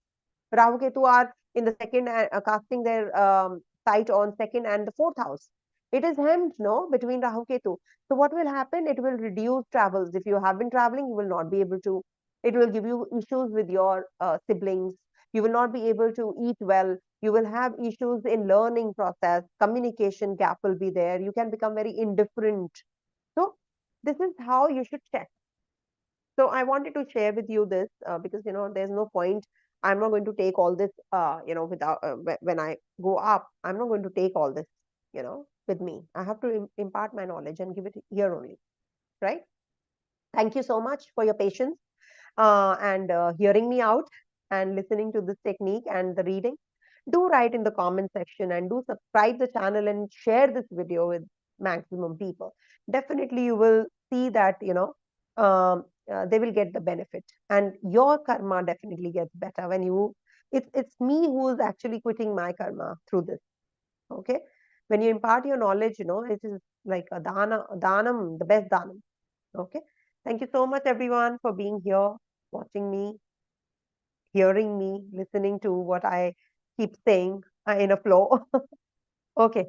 Rahu Ketu are in the second, casting their sight on second and the fourth house. It is hemmed, no, between Rahu Ketu. So what will happen? It will reduce travels. If you have been traveling, you will not be able to. It will give you issues with your siblings. You will not be able to eat well. You will have issues in learning process. Communication gap will be there. You can become very indifferent. So this is how you should check. So I wanted to share with you this because there's no point. I'm not going to take all this without when I go up. I'm not going to take all this with me. I have to impart my knowledge and give it here only, right? Thank you so much for your patience and hearing me out and listening to this technique and the reading. Do write in the comment section and do subscribe the channel and share this video with maximum people. Definitely you will see that, they will get the benefit, and your karma definitely gets better when you, it's me who is actually quitting my karma through this. Okay. When you impart your knowledge, it is like a danam, the best danam. Okay. Thank you so much, everyone, for being here, watching me, hearing me, listening to what I keep saying in a flow. Okay.